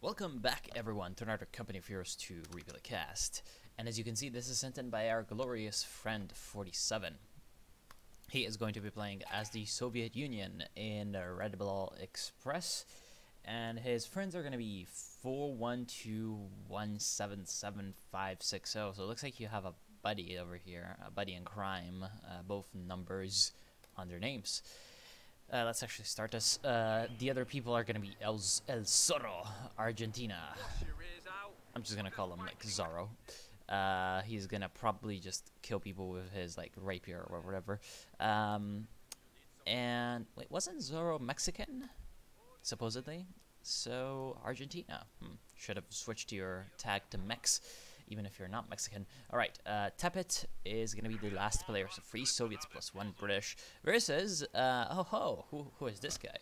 Welcome back, everyone, to another Company of Heroes 2 Replay Cast. And as you can see, this is sent in by our glorious friend 47. He is going to be playing as the Soviet Union in Redball Express, and his friends are going to be 412177560. So it looks like you have a buddy over here, a buddy in crime, both numbers on their names. Let's actually start this. The other people are gonna be El Zorro, Argentina. I'm just gonna call him like Zorro. He's gonna probably just kill people with his like rapier or whatever. And wait, wasn't Zorro Mexican? Supposedly. So Argentina. Should have switched your tag to Mex, even if you're not Mexican. Alright, Tepet is going to be the last player, so 3 Soviets plus 1 British, versus, who is this guy?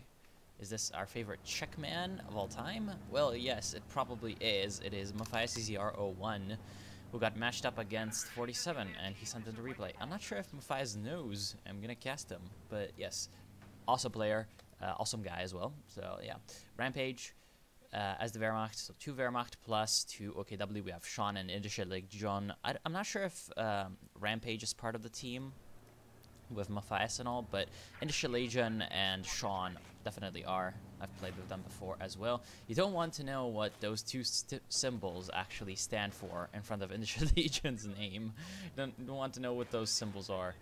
Is this our favorite Czech man of all time? Well, yes, it probably is. It is Matthias CZR01, who got matched up against 47, and he sent in the replay. I'm not sure if Matthias knows I'm going to cast him, but yes, awesome player, awesome guy as well, so yeah. Rampage. As the Wehrmacht, so 2 Wehrmacht plus 2 OKW. We have Sean and Indische Legion. I'm not sure if Rampage is part of the team with Matthias and all, but Indische Legion and Sean definitely are. I've played with them before as well. You don't want to know what those 2 symbols actually stand for in front of Indische Legion's name. You don't want to know what those symbols are.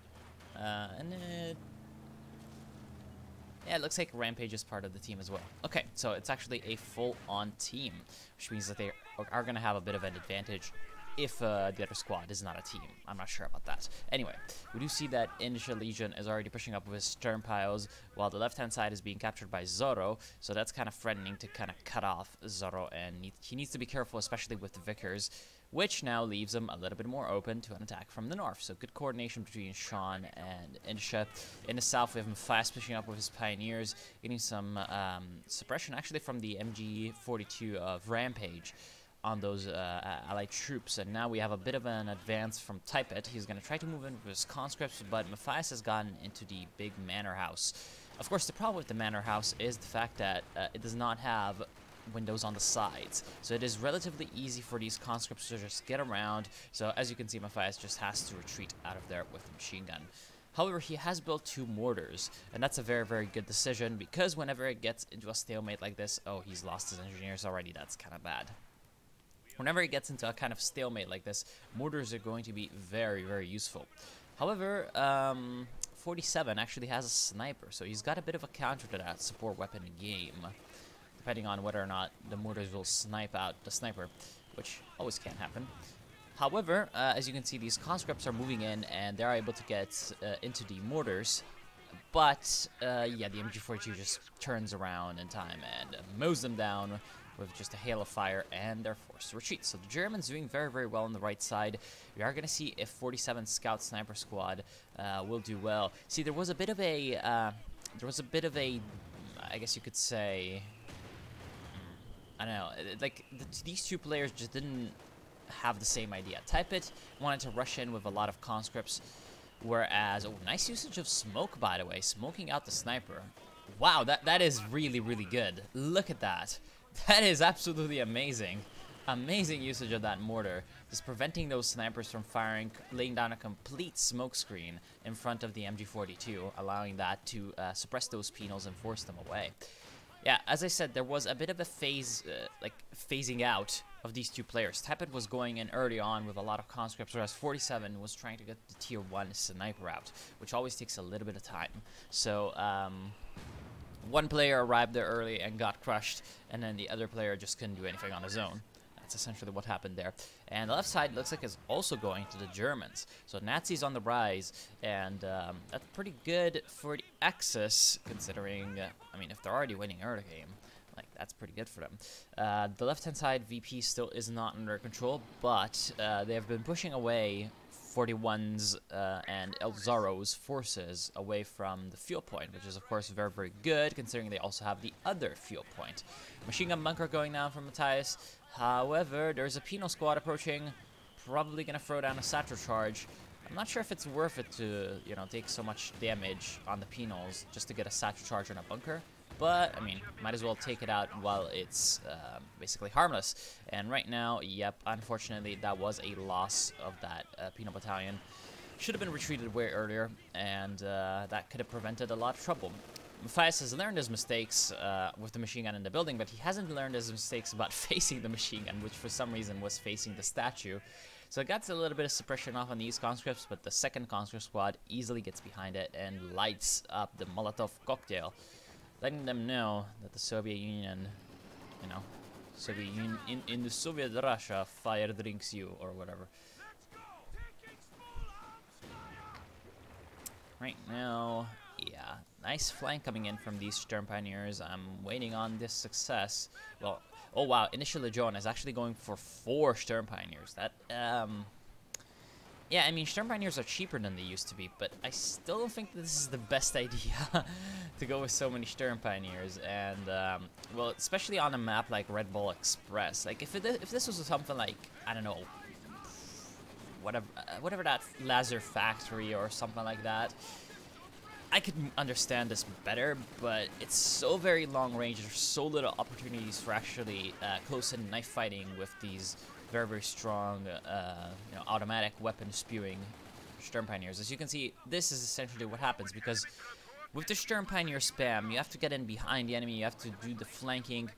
Yeah, it looks like Rampage is part of the team as well. Okay, so it's actually a full-on team, which means that they are going to have a bit of an advantage if the other squad is not a team. I'm not sure about that. Anyway, we do see that Indische Legion is already pushing up with his stern piles, while the left-hand side is being captured by Zorro, so that's kind of threatening to kind of cut off Zorro, and he needs to be careful, especially with the Vickers, which now leaves him a little bit more open to an attack from the north. So good coordination between Sean and Indische. In the south, we have him fast pushing up with his Pioneers, getting some suppression actually from the MG42 of Rampage on those allied troops. And now we have a bit of an advance from Typet. He's going to try to move in with his conscripts, but Matthias has gotten into the big manor house. Of course, the problem with the manor house is the fact that it does not have windows on the sides, so it is relatively easy for these conscripts to just get around. So as you can see, Matthias just has to retreat out of there with a machine gun. However, he has built 2 mortars, and that's a very, very good decision, because whenever it gets into a stalemate like this, oh, he's lost his engineers already, that's kind of bad. Whenever it gets into a kind of stalemate like this, mortars are going to be very, very useful. However, 47 actually has a sniper, so he's got a bit of a counter to that support weapon game, depending on whether or not the mortars will snipe out the sniper, which always can happen. However, as you can see, these conscripts are moving in, and they're able to get into the mortars, but yeah, the MG42 just turns around in time and mows them down with just a hail of fire, and they're forced to retreat. So the Germans doing very, very well on the right side. We are going to see if 47 Scout Sniper Squad will do well. See, there was a bit of a, I guess you could say, I don't know, like, these 2 players just didn't have the same idea. Typet wanted to rush in with a lot of conscripts, whereas, oh, nice usage of smoke, by the way, smoking out the sniper. Wow, that is really, really good. Look at that. That is absolutely amazing. Amazing usage of that mortar, just preventing those snipers from firing, laying down a complete smoke screen in front of the MG42, allowing that to suppress those penals and force them away. Yeah, as I said, there was a bit of a phasing out of these 2 players. Tepet was going in early on with a lot of conscripts, whereas 47 was trying to get the tier 1 sniper out, which always takes a little bit of time. So, one player arrived there early and got crushed, and then the other player just couldn't do anything on his own. That's essentially what happened there. And the left side looks like it's also going to the Germans. So Nazis on the rise, and that's pretty good for the Axis, considering, I mean, if they're already winning early game, like, that's pretty good for them. The left-hand side VP still is not under control, but they have been pushing away 41's and El Zorro's forces away from the fuel point, which is of course very, very good, considering they also have the other fuel point. Machine gun bunker going down from Matthias. However, there's a penal squad approaching, probably going to throw down a satchel charge. I'm not sure if it's worth it to, you know, take so much damage on the penals just to get a satchel charge on a bunker. but, I mean, might as well take it out while it's basically harmless. And right now, yep, unfortunately, that was a loss of that Penal Battalion. Should have been retreated way earlier, and that could have prevented a lot of trouble. Matthias has learned his mistakes with the machine gun in the building, but he hasn't learned his mistakes about facing the machine gun, which for some reason was facing the statue. So it got a little bit of suppression off on these conscripts, but the second conscript squad easily gets behind it and lights up the Molotov cocktail, letting them know that the Soviet Union, you know, Soviet Union in the Soviet Russia, fire drinks you, or whatever. Right now, yeah, nice flank coming in from these Sturm Pioneers. I'm waiting on this success. Well, oh wow, Initial Legion is actually going for 4 Sturm Pioneers. That, yeah, I mean, Sturm Pioneers are cheaper than they used to be, but I still don't think this is the best idea to go with so many Sturm Pioneers. And, well, especially on a map like Redball Express. Like, if this was something like, I don't know, whatever that laser factory or something like that, I could understand this better, but it's so very long range. There's so little opportunities for actually close-in knife fighting with these very, very strong, you know, automatic weapon spewing Sturm Pioneers. As you can see, this is essentially what happens, because with the Sturm Pioneer spam, you have to get in behind the enemy, you have to do the flanking,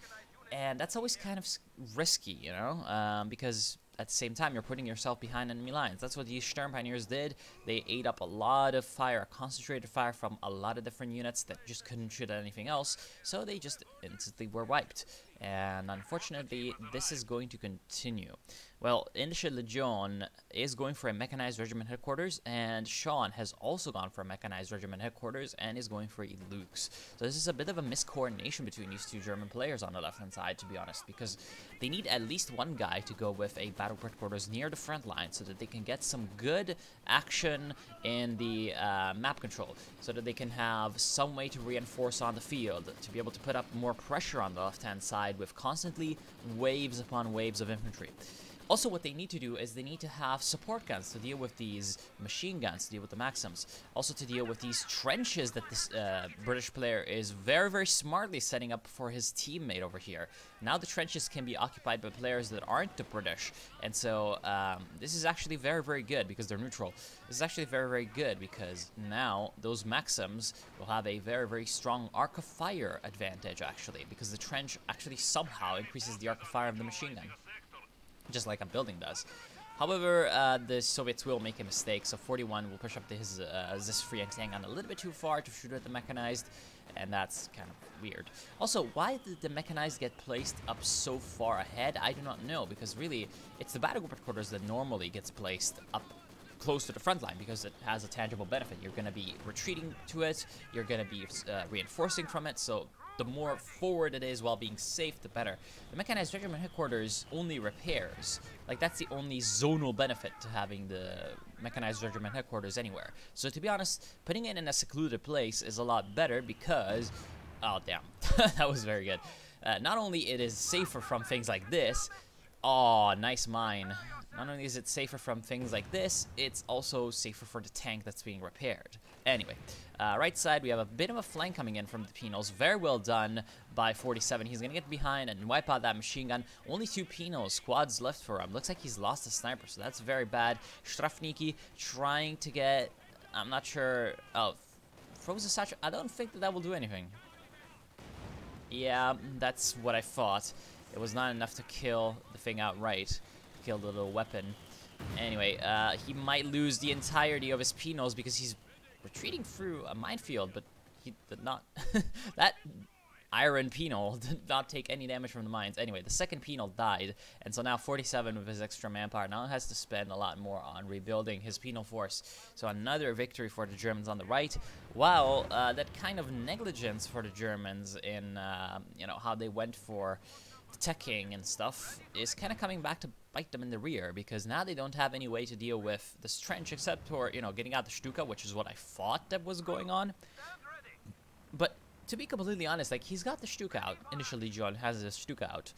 and that's always kind of risky, you know, because at the same time, you're putting yourself behind enemy lines. That's what these Sturm Pioneers did. They ate up a lot of fire, concentrated fire from a lot of different units that just couldn't shoot at anything else, so they just instantly were wiped. And unfortunately, this is going to continue. Well, Initial Legion is going for a mechanized regiment headquarters, and Sean has also gone for a mechanized regiment headquarters and is going for a Lux. So this is a bit of a miscoordination between these two German players on the left-hand side, to be honest, because they need at least one guy to go with a battle headquarters near the front line so that they can get some good action in the map control, so that they can have some way to reinforce on the field, to be able to put up more pressure on the left-hand side with constantly waves upon waves of infantry. Also, what they need to do is they need to have support guns to deal with these machine guns, to deal with the Maxims. Also to deal with these trenches that this British player is very, very smartly setting up for his teammate over here. Now the trenches can be occupied by players that aren't the British. And so this is actually very, very good because they're neutral. This is actually very, very good because now those Maxims will have a very, very strong arc of fire advantage, actually, because the trench actually somehow increases the arc of fire of the machine gun, just like a building does. However, the Soviets will make a mistake, so 41 will push up to his Zis-free and Tangan a little bit too far to shoot at the mechanized, and that's kind of weird. Also, why did the mechanized get placed up so far ahead? I do not know, because really, it's the battle group headquarters that normally gets placed up close to the front line because it has a tangible benefit. You're going to be retreating to it, you're going to be reinforcing from it, so the more forward it is while being safe, the better. The mechanized regiment headquarters only repairs. Like, that's the only zonal benefit to having the mechanized regiment headquarters anywhere. So, to be honest, putting it in a secluded place is a lot better because... Oh, damn. That was very good. Not only it is safer from things like this... Oh, nice mine. Not only is it safer from things like this, it's also safer for the tank that's being repaired. Anyway, right side, we have a bit of a flank coming in from the Penals. Very well done by 47. He's going to get behind and wipe out that machine gun. Only 2 Penal squads left for him. Looks like he's lost a sniper, so that's very bad. Strafniki trying to get... I'm not sure... Oh, froze a satchel. I don't think that will do anything. Yeah, that's what I thought. It was not enough to kill the thing outright. Kill the little weapon. Anyway, he might lose the entirety of his Penals because he's retreating through a minefield, but he did not. That Iron Penal did not take any damage from the mines. Anyway, the second Penal died, and so now 47 with his extra manpower now has to spend a lot more on rebuilding his Penal force. So another victory for the Germans on the right. While that kind of negligence for the Germans in you know, how they went for teching and stuff is kind of coming back to bite them in the rear, because now they don't have any way to deal with this trench except for, you know, getting out the Stuka, which is what I thought that was going on. But to be completely honest, like, he's got the Stuka out. Initial Legion has the Stuka out,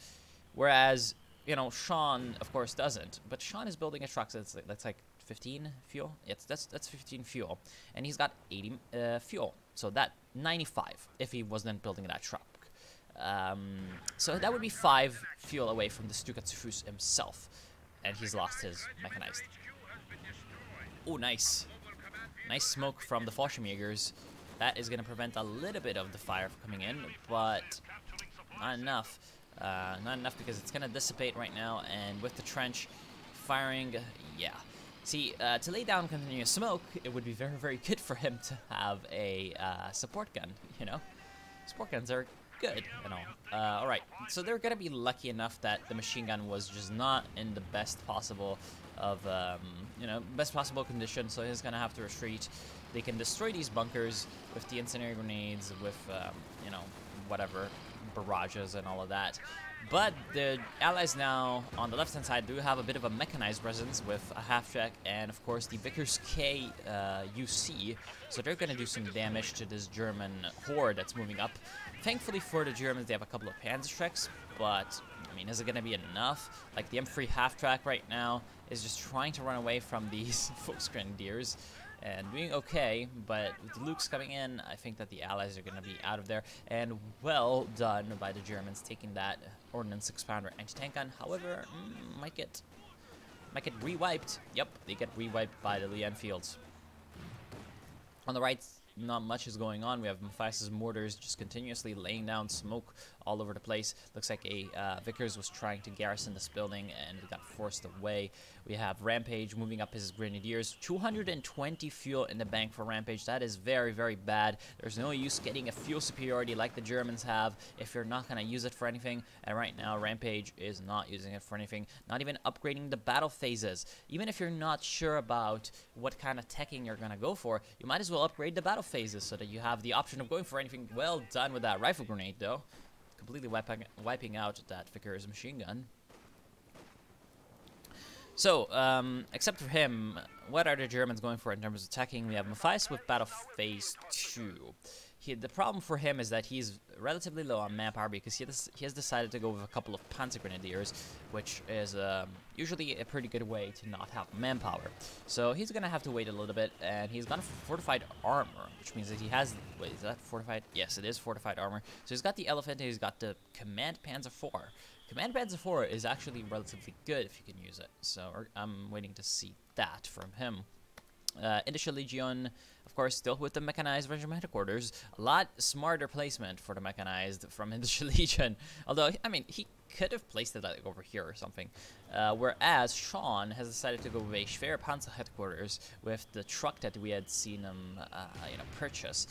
whereas, you know, Sean of course doesn't. But Sean is building a truck that's like 15 fuel. Yes, that's 15 fuel, and he's got 80 fuel. So that 95 if he wasn't building that truck. So that would be 5 fuel away from the Stuka Tsufus himself, and he's lost his mechanized. Oh, nice. Nice smoke from the Fallschirmjägers. That is going to prevent a little bit of the fire from coming in, but not enough. Not enough because it's going to dissipate right now, and with the trench firing, yeah. See, to lay down continuous smoke, it would be very, very good for him to have a support gun, you know? Support guns are good and all. Alright, so they're going to be lucky enough that the machine gun was just not in the best possible of, best possible condition, so he's going to have to retreat. They can destroy these bunkers with the incendiary grenades, with, whatever, barrages and all of that. But the allies now, on the left-hand side, do have a bit of a mechanized presence with a half-track and, of course, the Vickers K UC. So they're going to do some damage to this German horde that's moving up. Thankfully for the Germans, they have a couple of Panzerschrecks, but, I mean, is it going to be enough? Like, the M3 half-track right now is just trying to run away from these Volksgrenadiers and doing okay, but with the Lukes coming in, I think that the allies are going to be out of there. And well done by the Germans taking that Ordnance Expounder anti-tank gun. However, might get re-wiped. Yep, they get re-wiped by the Lee Enfields. On the right, not much is going on. We have Matthias's mortars just continuously laying down smoke all over the place. Looks like a Vickers was trying to garrison this building and it got forced away. We have Rampage moving up his Grenadiers. 220 fuel in the bank for Rampage. That is very, very bad. There's no use getting a fuel superiority like the Germans have if you're not going to use it for anything. And right now, Rampage is not using it for anything. Not even upgrading the battle phases. Even if you're not sure about what kind of teching you're going to go for, you might as well upgrade the battle phases so that you have the option of going for anything. Well done with that rifle grenade, though. Completely wiping out that Vickers machine gun. So, except for him, what are the Germans going for in terms of attacking? We have Matthias with Battle Phase 2. The problem for him is that he's relatively low on manpower because he has decided to go with a couple of Panzer Grenadiers, which is usually a pretty good way to not have manpower. So he's going to have to wait a little bit, and he's got fortified armor, which means that he has... Wait, is that fortified? Yes, it is fortified armor. So he's got the Elephant, and he's got the Command Panzer IV. Command Panzer IV is actually relatively good if you can use it, so I'm waiting to see that from him. Indische Legion, of course, still with the mechanized regimental quarters. A lot smarter placement for the mechanized from Indische Legion. Although, I mean, he could have placed it like over here or something. Whereas Sean has decided to go with a Schwerpanzer headquarters with the truck that we had seen him, purchase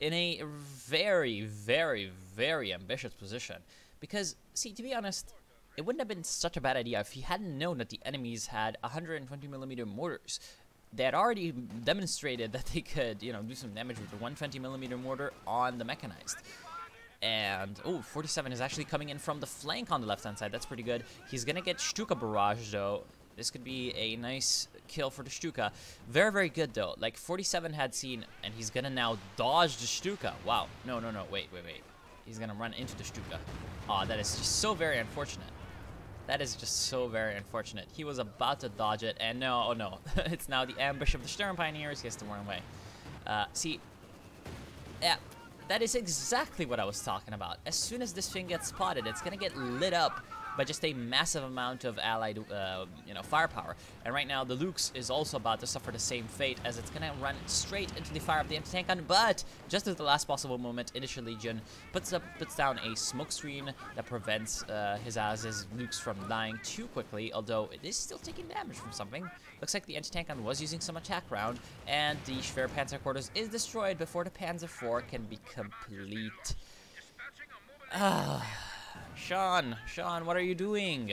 in a very, very, very ambitious position. Because, see, to be honest, it wouldn't have been such a bad idea if he hadn't known that the enemies had 120mm mortars. They had already demonstrated that they could, do some damage with the 120mm mortar on the mechanized. And, 47 is actually coming in from the flank on the left-hand side. That's pretty good. He's going to get Stuka barrage, though. This could be a nice kill for the Stuka. Very, very good, though. Like, 47 had seen, and he's going to now dodge the Stuka. Wow. No, wait. He's going to run into the Stuka. Aw, that is just so very unfortunate. That is just so very unfortunate. He was about to dodge it, and no. It's now the ambush of the Sturm Pioneers. He has to run away. Yeah, that is exactly what I was talking about. As soon as this thing gets spotted, it's going to get lit up by just a massive amount of allied, firepower. And right now, the Lukes is also about to suffer the same fate, as it's going to run straight into the fire of the anti-tank gun. But just at the last possible moment, Indische Legion puts down a smoke screen that prevents his Lukes from dying too quickly. Although it is still taking damage from something. Looks like the anti-tank gun was using some attack round, and the Schwerpanzer quarters is destroyed before the Panzer IV can be complete. Sean, what are you doing?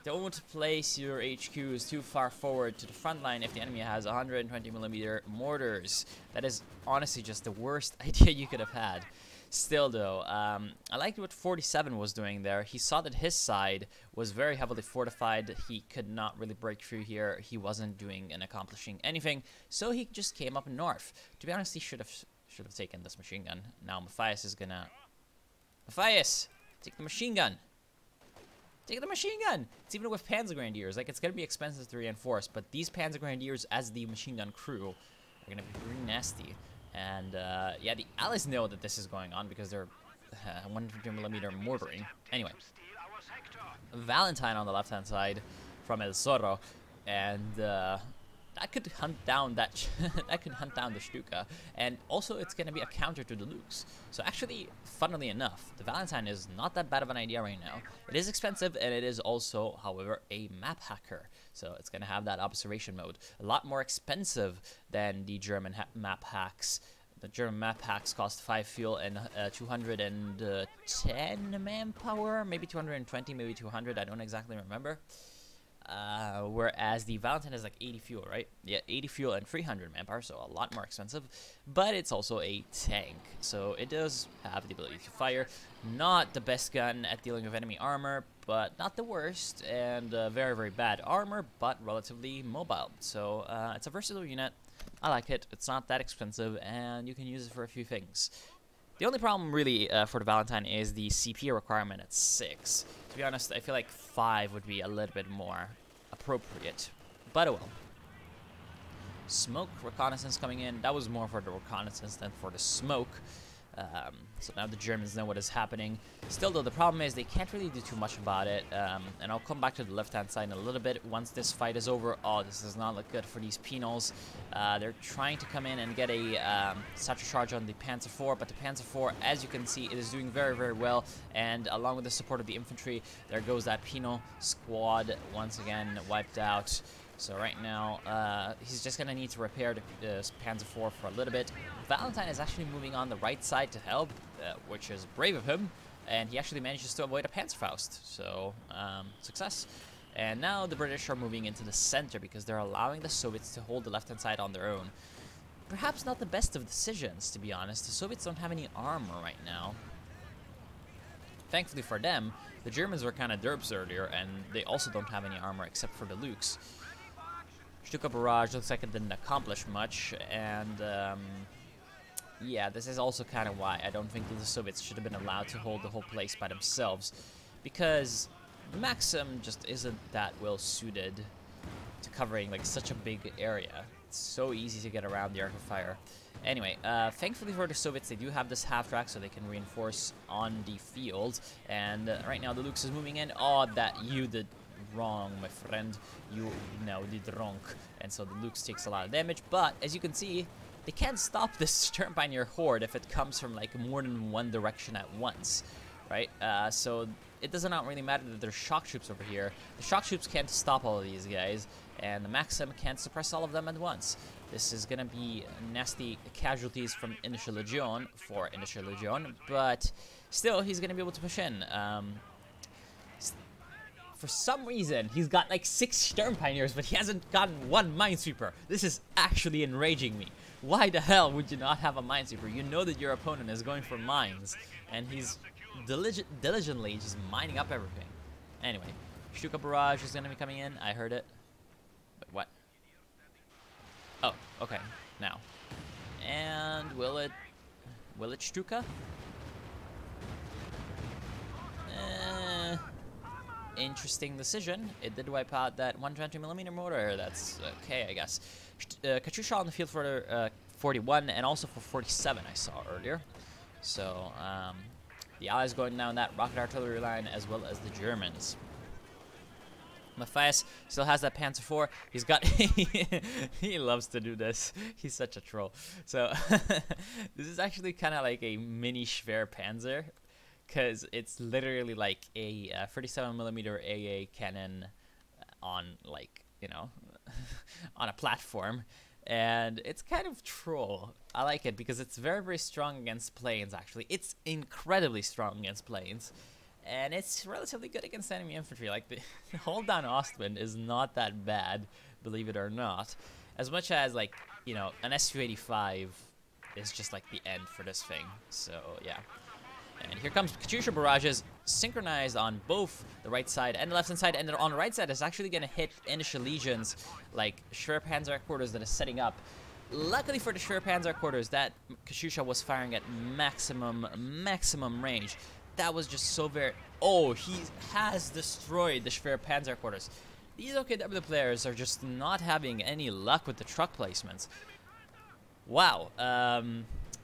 Don't place your HQs too far forward to the front line if the enemy has 120mm mortars. That is honestly just the worst idea you could have had. Still, though, I liked what 47 was doing there. He saw that his side was very heavily fortified. He could not really break through here. He wasn't doing and accomplishing anything, so he just came up north. To be honest, he should have taken this machine gun. Now Matthias is gonna... Matthias! Take the machine gun. take the machine gun. It's even with Panzer Grenadiers. Like, it's going to be expensive to reinforce, but these Panzer Grenadiers as the machine gun crew are going to be pretty nasty. And, yeah, the Allies know that this is going on because they're 100mm mortaring. Anyway, Valentine on the left-hand side from El Zorro, and that could hunt down that that could hunt down the Stuka, and also it's going to be a counter to the Lukes. So actually, funnily enough, the Valentine is not that bad of an idea right now. It is expensive, and it is also, however, a map hacker. So it's going to have that observation mode, a lot more expensive than the German map hacks. The German map hacks cost 5 fuel and 210 manpower, maybe 220, maybe 200. I don't exactly remember. Whereas the Valentine is like 80 fuel, right? Yeah, 80 fuel and 300 manpower, so a lot more expensive. But it's also a tank, so it does have the ability to fire. Not the best gun at dealing with enemy armor, but not the worst. And very, very bad armor, but relatively mobile. So it's a versatile unit. I like it. It's not that expensive, and you can use it for a few things. The only problem really for the Valentine is the CP requirement at 6. To be honest, I feel like 5 would be a little bit more appropriate. But oh well. Smoke reconnaissance coming in. That was more for the reconnaissance than for the smoke. So now the Germans know what is happening. Still though, the problem is they can't really do too much about it. And I'll come back to the left-hand side in a little bit once this fight is over. Oh, this does not look good for these penals. They're trying to come in and get a satchel charge on the Panzer IV, but the Panzer IV, as you can see, it is doing very, very well. And along with the support of the infantry, there goes that penal squad once again wiped out. So right now, he's just going to need to repair the Panzer IV for a little bit. Valentine is actually moving on the right side to help, which is brave of him. And he actually manages to avoid a Panzerfaust. So, success. And now the British are moving into the center because they're allowing the Soviets to hold the left-hand side on their own. Perhaps not the best of decisions, to be honest. The Soviets don't have any armor right now. Thankfully for them, the Germans were kind of derps earlier, and they also don't have any armor except for the Lukes. Stuka barrage looks like it didn't accomplish much, and yeah, this is also kind of why I don't think that the Soviets should have been allowed to hold the whole place by themselves, because the Maxim just isn't that well suited to covering like such a big area. It's so easy to get around the arc of fire. Anyway, thankfully for the Soviets, they do have this half-track so they can reinforce on the field, and right now the Lukes is moving in. Oh, that you did wrong, my friend. You now did wrong. And so the Lukes takes a lot of damage, but as you can see, they can't stop this Stern Pioneer horde if it comes from like more than one direction at once, right? So it does not really matter that there's shock troops over here. The shock troops can't stop all of these guys, and the Maxim can't suppress all of them at once. This is gonna be nasty casualties from Initial Legion for Initial Legion, but still, he's gonna be able to push in. For some reason, he's got like 6 Stern Pioneers, but he hasn't gotten 1 Minesweeper. This is actually enraging me. Why the hell would you not have a Minesweeper? You know that your opponent is going for mines, and he's diligently just mining up everything. Anyway, Stuka barrage is going to be coming in. I heard it. But what? Oh, okay. Now. And will it Stuka? Interesting decision. It did wipe out that 120mm mortar. That's okay, I guess. Katyusha on the field for 41 and also for 47 I saw earlier. So the Allies going down that rocket artillery line as well as the Germans. Matthias still has that Panzer IV. He's got he loves to do this. He's such a troll. So this is actually kind of like a mini Schwer Panzer, because it's literally like a 37mm AA cannon on, like, you know, on a platform. And it's kind of troll. I like it because it's very, very strong against planes, actually. It's incredibly strong against planes. And it's relatively good against enemy infantry. Like, the hold down Ostwind is not that bad, believe it or not. As much as, like, you know, an Su-85 is just like the end for this thing. So, yeah. And here comes Katyusha barrages, synchronized on both the right side and the left-hand side. And then on the right side, it's actually going to hit Initial Legions, like Schwer Panzer headquarters that is setting up. Luckily for the Schwer Panzer headquarters, that Katyusha was firing at maximum range. That was just so very... Oh, he has destroyed the Schwer Panzer quarters. These OKW players are just not having any luck with the truck placements. Wow.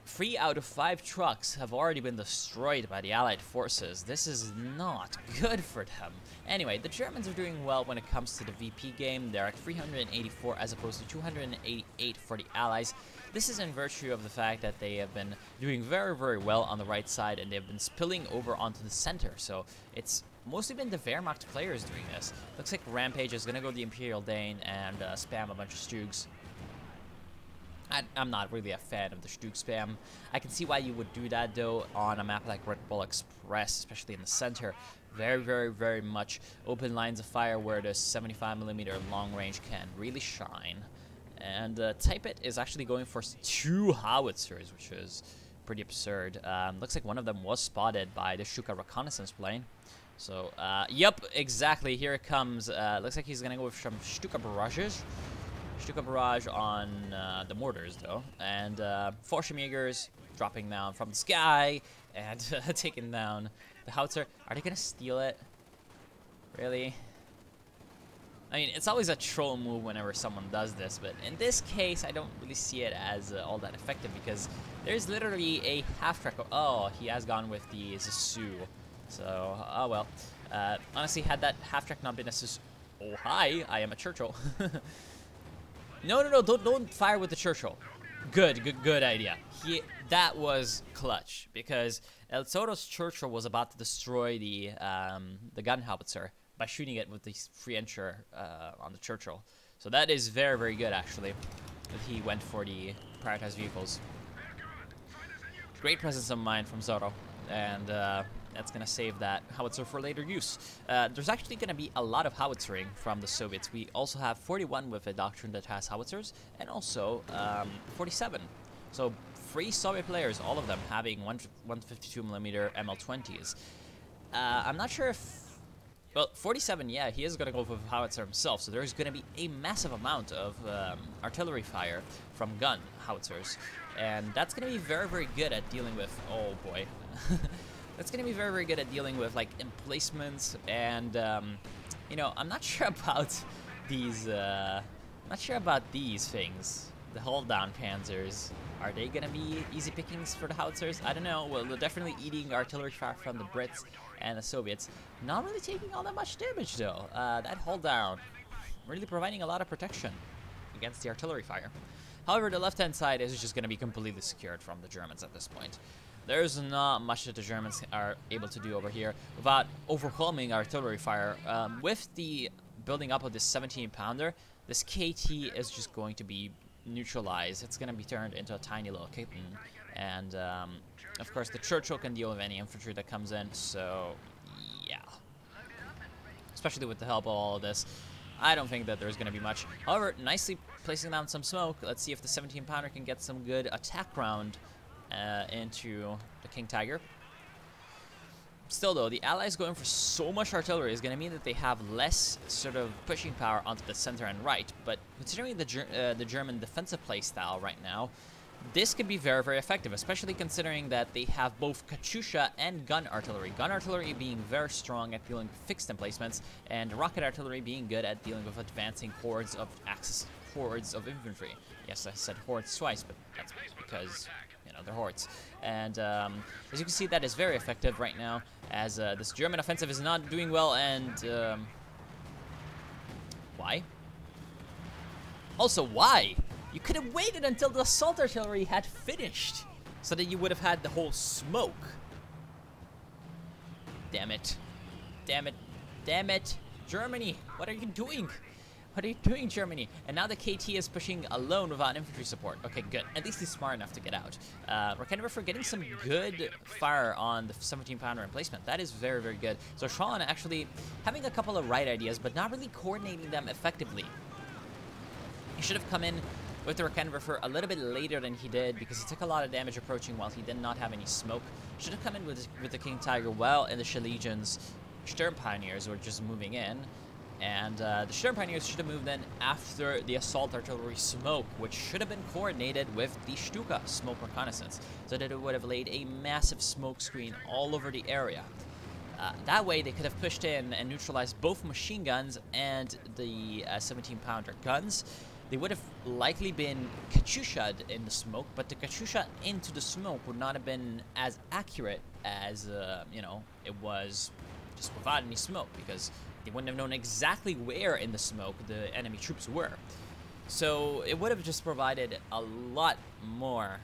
3 out of 5 trucks have already been destroyed by the Allied forces. This is not good for them. Anyway, the Germans are doing well when it comes to the VP game. They're at 384 as opposed to 288 for the Allies. This is in virtue of the fact that they have been doing very, very well on the right side, and they've been spilling over onto the center. So it's mostly been the Wehrmacht players doing this. Looks like Rampage is going to go the Imperial Dane and spam a bunch of Stugs. I'm not really a fan of the Stug spam. I can see why you would do that, though, on a map like Redball Express, especially in the center. Very, very, very much open lines of fire where the 75mm long range can really shine. And Type It is actually going for 2 howitzers, which is pretty absurd. Looks like one of them was spotted by the Stuka reconnaissance plane. So, yep, exactly. Here it comes. Looks like he's going to go with some Stuka barrages. Stuka barrage on the mortars, though, and Forschemjägers dropping down from the sky and taking down the howitzer. Are they gonna steal it? Really? I mean, it's always a troll move whenever someone does this, but in this case, I don't really see it as all that effective because there's literally a half-track. Oh, he has gone with the Zissou. So, oh well. Honestly, had that half-track not been a Zissou... Oh, hi, I am a Churchill. No, don't fire with the Churchill. Good idea. That was clutch, because El Zoro's Churchill was about to destroy the gun howitzer by shooting it with the free incher on the Churchill. So that is very, very good, actually, that he went for the prioritized vehicles. Great presence of mind from Zoro, and that's going to save that howitzer for later use. There's actually going to be a lot of howitzering from the Soviets. We also have 41 with a doctrine that has howitzers, and also 47. So 3 Soviet players, all of them having 152mm ML20s. I'm not sure if... Well, 47, yeah, he is going to go with howitzer himself, so there's going to be a massive amount of artillery fire from gun howitzers. And that's going to be very, very good at dealing with... Oh, boy. That's going to be very, very good at dealing with, like, emplacements, and, you know, I'm not sure about these, things. The hold-down panzers. Are they going to be easy pickings for the howitzers? I don't know. Well, they're definitely eating artillery fire from the Brits and the Soviets. Not really taking all that much damage, though. That hold-down really providing a lot of protection against the artillery fire. However, the left-hand side is just going to be completely secured from the Germans at this point. There's not much that the Germans are able to do over here without overwhelming artillery fire. With the building up of this 17-pounder, this KT is just going to be neutralized. It's going to be turned into a tiny little kitten. And, of course, the Churchill can deal with any infantry that comes in, so, yeah. Especially with the help of all of this, I don't think that there's going to be much. However, nicely placing down some smoke. Let's see if the 17-pounder can get some good attack round into the King Tiger. Still, though, the Allies going for so much artillery is going to mean that they have less sort of pushing power onto the center and right. But considering the German defensive play style right now, this could be very, very effective, especially considering that they have both Katyusha and gun artillery. Gun artillery being very strong at dealing with fixed emplacements, and rocket artillery being good at dealing with advancing hordes of infantry. Yes, I said hordes twice, but that's because... they're hordes. And as you can see, that is very effective right now, as this German offensive is not doing well, and why? Also, why? You could have waited until the assault artillery had finished, so that you would have had the whole smoke. Damn it. Damn it. Damn it. Germany, what are you doing? What are you doing, Germany? And now the KT is pushing alone without infantry support. Okay, good. At least he's smart enough to get out. We're getting some good fire on the 17-pounder emplacement. That is very, very good. So Sean actually having a couple of right ideas, but not really coordinating them effectively. He should have come in with the Rekenwerfer a little bit later than he did, because he took a lot of damage approaching while he did not have any smoke. Should have come in with the King Tiger well in the Schlesien Sturm Pioneers were just moving in. And the Sturm Pioneers should have moved in after the assault artillery smoke, which should have been coordinated with the Stuka smoke reconnaissance, so that it would have laid a massive smoke screen all over the area. That way, they could have pushed in and neutralized both machine guns and the 17-pounder guns. They would have likely been Katyusha'd in the smoke, but the Katyusha into the smoke would not have been as accurate as, you know, it was just without any smoke, because they wouldn't have known exactly where in the smoke the enemy troops were. So it would have just provided a lot more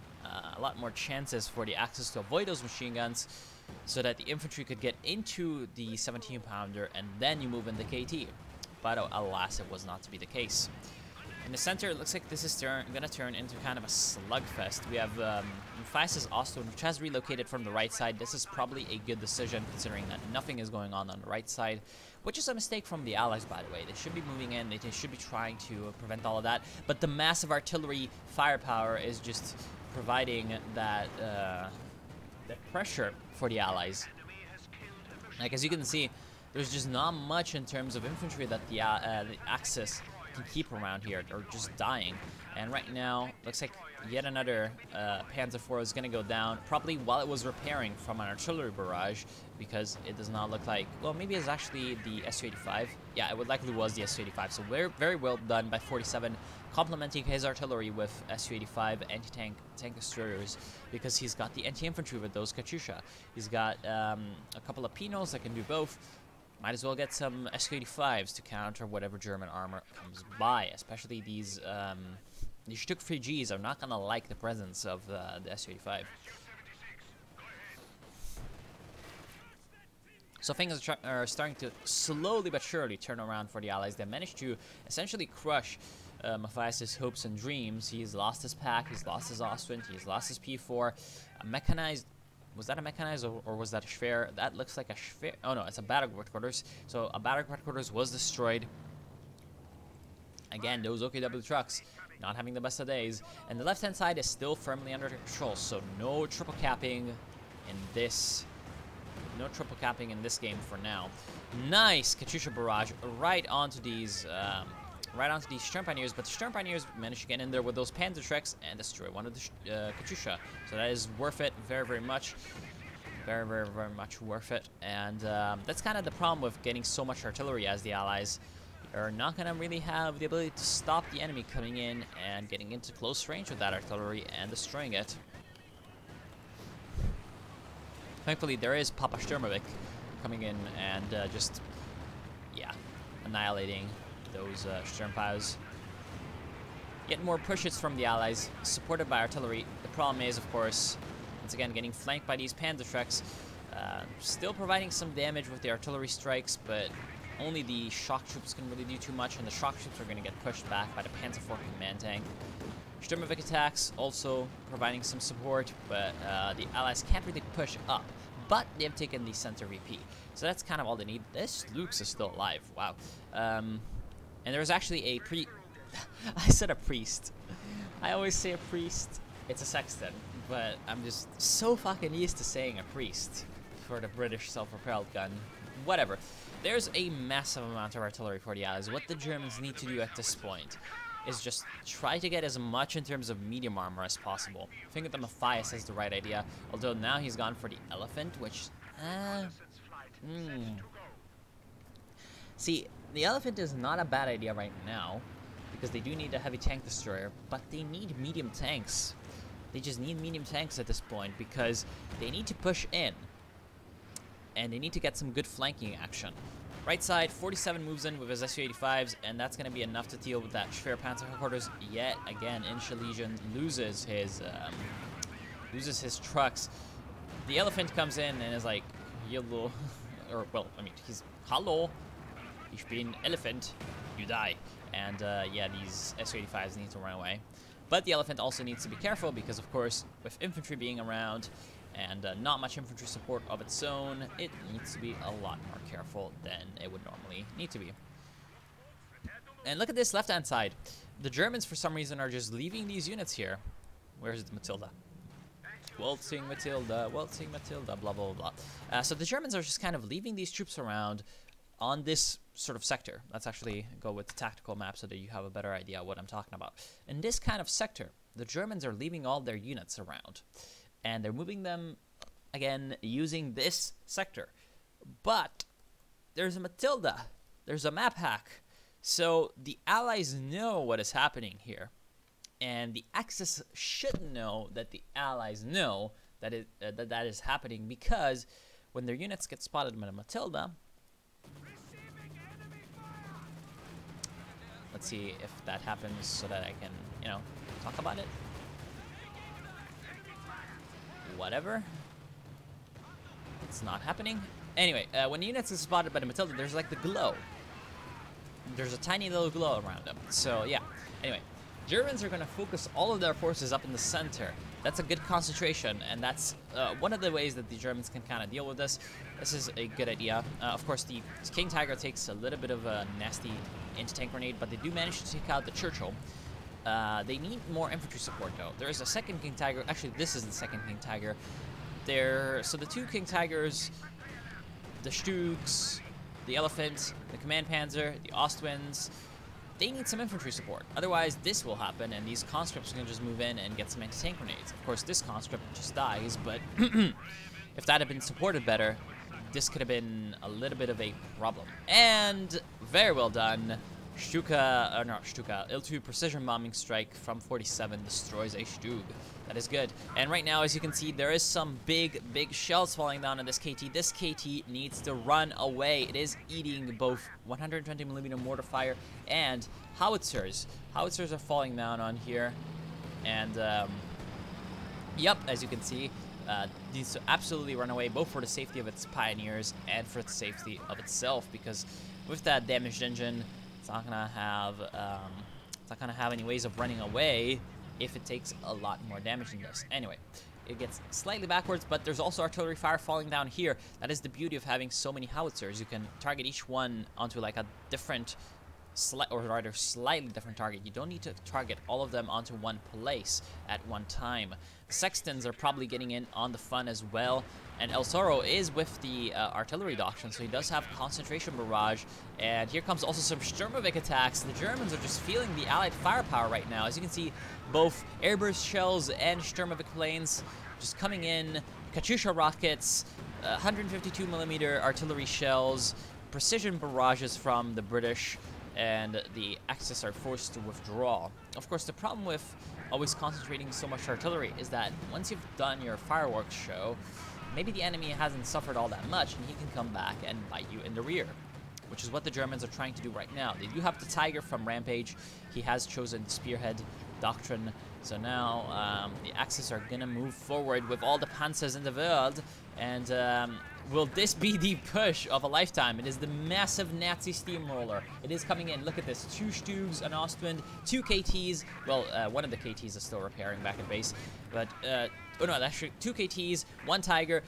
chances for the Axis to avoid those machine guns, so that the infantry could get into the 17-pounder and then you move in the KT. But alas, it was not to be the case. In the center, it looks like this is going to turn into kind of a slugfest. We have Matthias Ostland, which has relocated from the right side. This is probably a good decision, considering that nothing is going on the right side, which is a mistake from the Allies, by the way. They should be moving in. They should be trying to prevent all of that. But the massive artillery firepower is just providing that pressure for the Allies. Like, as you can see, there's just not much in terms of infantry that the Axis can keep around here. They're just dying. And right now, looks like yet another Panzer IV is going to go down, probably while it was repairing from an artillery barrage, because it does not look like, well, maybe it's actually the Su-85. Yeah, it would likely was the Su-85. So very well done by 47, complementing his artillery with Su-85 anti-tank destroyers, because he's got the anti-infantry with those Katyusha. He's got a couple of Pinos that can do both. Might as well get some Su-85s to counter whatever German armor comes by, especially these Stuck 3Gs are not gonna like the presence of the Su-85. So things are starting to slowly but surely turn around for the Allies. They managed to essentially crush Matthias' hopes and dreams. He's lost his pack, he's lost his Ostwind, he's lost his P4. A mechanized, was that a mechanized or was that a Schwer? That looks like a Schwer. Oh no, it's a battle headquarters. So a battle headquarters was destroyed. Again, those OKW trucks not having the best of days. And the left-hand side is still firmly under control, so no triple capping in this. No triple capping in this game for now. Nice Katyusha barrage right onto these Sturm Pioneers, but the Sturm Pioneers managed to get in there with those Panzer Treks and destroy one of the Katyusha. So that is worth it, very much. Very much worth it. And that's kind of the problem with getting so much artillery as the Allies. Are not going to really have the ability to stop the enemy coming in and getting into close range with that artillery and destroying it. Thankfully, there is Papa Sturmovik coming in and just, yeah, annihilating those Sturmpios. Get more pushes from the Allies, supported by artillery. The problem is, of course, once again, getting flanked by these Panzer Treks. Still providing some damage with the artillery strikes, but only the shock troops can really do too much, and the shock troops are going to get pushed back by the Panzer IV command tank. Sturmovik attacks also providing some support, but the Allies can't really push up. But they have taken the center VP, so that's kind of all they need. This Lux is still alive. Wow. And there was actually a I said a priest. I always say a priest. It's a sexton, but I'm just so fucking used to saying a priest for the British self-propelled gun. Whatever. There's a massive amount of artillery for the Allies. What the Germans need to do at this point is just try to get as much in terms of medium armor as possible. I think that the Matthias is the right idea, although now he's gone for the Elephant, which... See, the Elephant is not a bad idea right now, because they do need a heavy tank destroyer, but they need medium tanks. They just need medium tanks at this point, because they need to push in. And they need to get some good flanking action. Right side, 47 moves in with his Su-85s, and that's going to be enough to deal with that Schwer Panzer headquarters. Yet again, Inshalision loses his trucks. The Elephant comes in and is like, "Hello," or well, I mean, he's "Hallo, ich bin Elephant, you die." And yeah, these Su-85s need to run away. But the Elephant also needs to be careful because, of course, with infantry being around and not much infantry support of its own, it needs to be a lot more careful than it would normally need to be. And look at this left-hand side. The Germans, for some reason, are just leaving these units here. Where's the Matilda? Waltzing Matilda, blah, blah, blah. So the Germans are just kind of leaving these troops around, on this sort of sector, let's actually go with the tactical map so that you have a better idea of what I'm talking about. In this kind of sector, the Germans are leaving all their units around, and they're moving them, again, using this sector. But there's a Matilda. There's a map hack. So the Allies know what is happening here. And the Axis should know that the Allies know that that is happening, because when their units get spotted by a Matilda... Let's see if that happens so that I can, you know, talk about it. Whatever. It's not happening. Anyway, when units are spotted by the Matilda, there's like the glow. There's a tiny little glow around them. So, yeah. Anyway, Germans are going to focus all of their forces up in the center. That's a good concentration, and that's one of the ways that the Germans can kind of deal with this. This is a good idea. Of course, the King Tiger takes a little bit of a nasty anti-tank grenade, but they do manage to take out the Churchill. They need more infantry support, though. There is a second King Tiger. Actually, this is the second King Tiger. So the two King Tigers, the Stugs, the Elephant, the Command Panzer, the Ostwinds, they need some infantry support. Otherwise, this will happen, and these conscripts can just move in and get some anti-tank grenades. Of course, this conscript just dies, but if that had been supported better, this could have been a little bit of a problem. And very well done. Il-2 precision bombing strike from 47 destroys a Stug. That is good. And right now, as you can see, there is some big shells falling down on this KT. This KT needs to run away. It is eating both 120mm mortar fire and howitzers. Howitzers are falling down on here. And, yep, as you can see, needs to absolutely run away, both for the safety of its pioneers and for the safety of itself, because with that damaged engine, it's not gonna have any ways of running away if it takes a lot more damage than this. Anyway, it gets slightly backwards, but there's also artillery fire falling down here. That is the beauty of having so many howitzers. You can target each one onto like a different, slightly different target. You don't need to target all of them onto one place at one time. The Sextons are probably getting in on the fun as well. And El Zorro is with the artillery doctrine, so he does have concentration barrage. And here comes also some Sturmovik attacks. The Germans are just feeling the Allied firepower right now. As you can see, both airburst shells and Sturmovik planes just coming in. Katyusha rockets, 152mm artillery shells, precision barrages from the British, and the Axis are forced to withdraw. Of course, the problem with always concentrating so much artillery is that once you've done your fireworks show, maybe the enemy hasn't suffered all that much, and he can come back and bite you in the rear, which is what the Germans are trying to do right now. They do have the Tiger from Rampage. He has chosen Spearhead Doctrine. So now the Axis are going to move forward with all the panzers in the world. And will this be the push of a lifetime? It is the massive Nazi steamroller. It is coming in. Look at this. 2 Stugs, an Ostwind, 2 KTs. Well, one of the KTs is still repairing back at base. But, oh no, actually 2 KTs, 1 Tiger.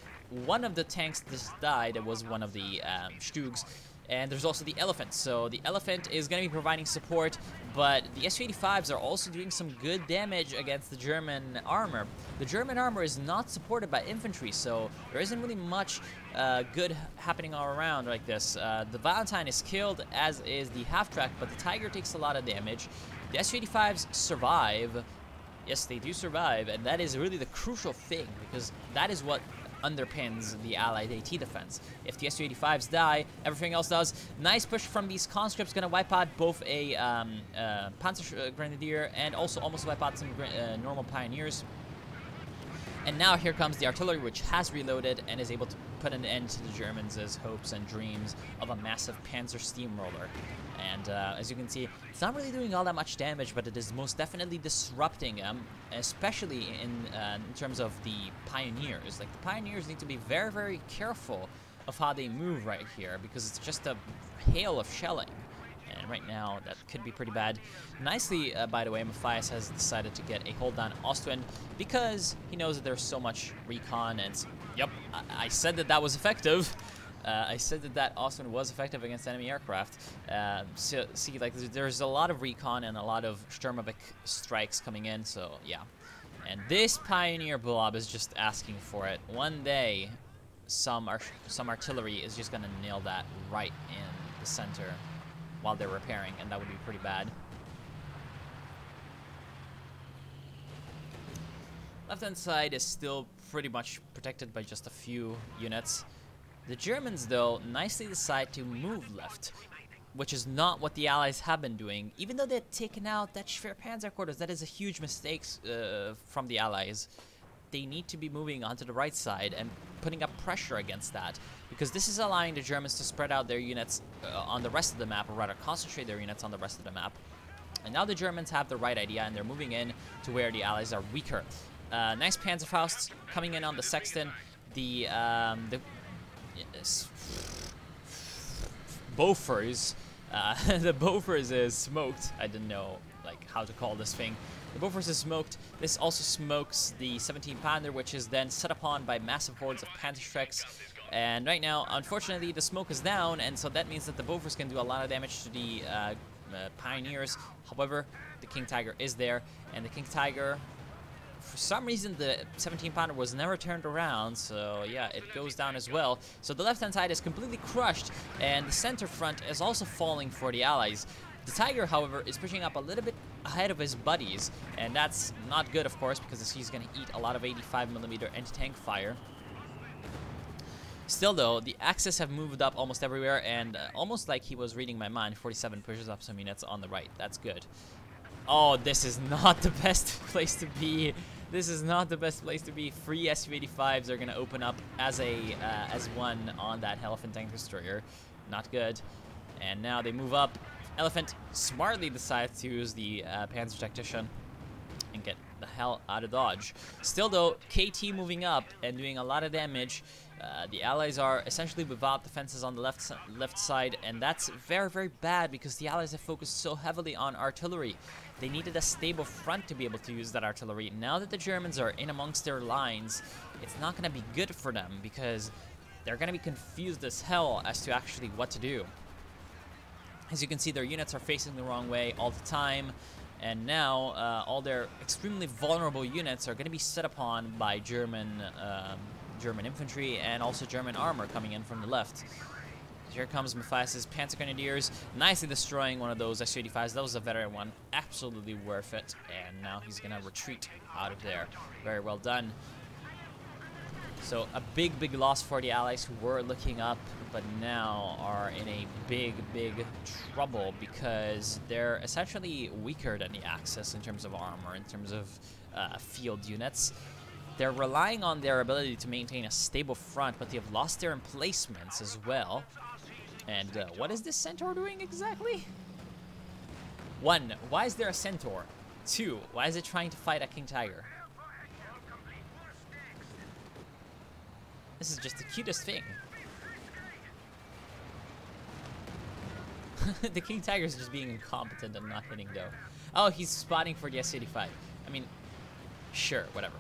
One of the tanks just died. It was one of the Stugs. And there's also the Elephant. So the Elephant is going to be providing support, but the Su-85s are also doing some good damage against the German armor. The German armor is not supported by infantry, so there isn't really much good happening all around like this. The Valentine is killed, as is the half-track, but the Tiger takes a lot of damage. The Su-85s survive. Yes, they do survive, and that is really the crucial thing, because that is what underpins the Allied AT defense. If the Su-85s die, everything else does. Nice push from these conscripts, gonna wipe out both a Panzer Grenadier and also almost wipe out some normal Pioneers. And now here comes the artillery, which has reloaded and is able to put an end to the Germans' hopes and dreams of a massive Panzer steamroller. And as you can see, it's not really doing all that much damage, but it is most definitely disrupting them, especially in terms of the Pioneers. Like, the Pioneers need to be very, very careful of how they move right here, because it's just a hail of shelling. And right now, that could be pretty bad. Nicely, by the way, Matthias has decided to get a hold on Ostwind, because he knows that there's so much recon, and yep, I said that that was effective. I said that Ostwind was effective against enemy aircraft. So, see, like, there's a lot of recon and a lot of Sturmovik strikes coming in, so yeah. And this Pioneer blob is just asking for it. One day, some artillery is just gonna nail that right in. the center while they're repairing, and that would be pretty bad. Left-hand side is still pretty much protected by just a few units. The Germans, though, nicely decide to move left, which is not what the Allies have been doing. Even though they've taken out that Schwerpanzerquarters, that is a huge mistake from the Allies. They need to be moving onto the right side and putting up pressure against that, because this is allowing the Germans to spread out their units on the rest of the map, or rather concentrate their units on the rest of the map. And now the Germans have the right idea, and they're moving in to where the Allies are weaker. Nice Panzerfausts coming in on the Sexton. The Bofors. The Bofors is smoked. I didn't know like how to call this thing. The Bofors is smoked. This also smokes the 17 Pounder, which is then set upon by massive hordes of Panzerschrecks. And right now, unfortunately, the smoke is down, and so that means that the Bofors can do a lot of damage to the Pioneers. However, the King Tiger is there, and the King Tiger, for some reason, the 17 Pounder was never turned around, so yeah, it goes down as well. So the left-hand side is completely crushed, and the center front is also falling for the Allies. The Tiger, however, is pushing up a little bit ahead of his buddies, and that's not good, of course, because he's going to eat a lot of 85mm anti-tank fire. Still, though, the Axis have moved up almost everywhere, and almost like he was reading my mind, 47 pushes up some units on the right. That's good. Oh, this is not the best place to be. This is not the best place to be. 3 Su-85s are going to open up as one on that Elephant tank destroyer. Not good. And now they move up. Elephant smartly decides to use the Panzer Tactician and get the hell out of dodge. Still, though, KT moving up and doing a lot of damage. The Allies are essentially without defenses on the left side, and that's very, very bad because the Allies have focused so heavily on artillery. They needed a stable front to be able to use that artillery. Now that the Germans are in amongst their lines, it's not going to be good for them because they're going to be confused as hell as to actually what to do. As you can see, their units are facing the wrong way all the time, and now all their extremely vulnerable units are going to be set upon by German infantry and also German armor coming in from the left. Here comes Matthias's Panzer Grenadiers, nicely destroying one of those Su-85s. That was a veteran one, absolutely worth it. And now he's gonna retreat out of there. Very well done. So a big, big loss for the Allies, who were looking up, but now are in a big, big trouble because they're essentially weaker than the Axis in terms of armor, in terms of field units. They're relying on their ability to maintain a stable front, but they've lost their emplacements as well. And what is this Centaur doing exactly? 1, why is there a Centaur? 2, why is it trying to fight a King Tiger? This is just the cutest thing. The King Tiger is just being incompetent and not hitting though. Oh, he's spotting for the Su-85. I mean, sure, whatever.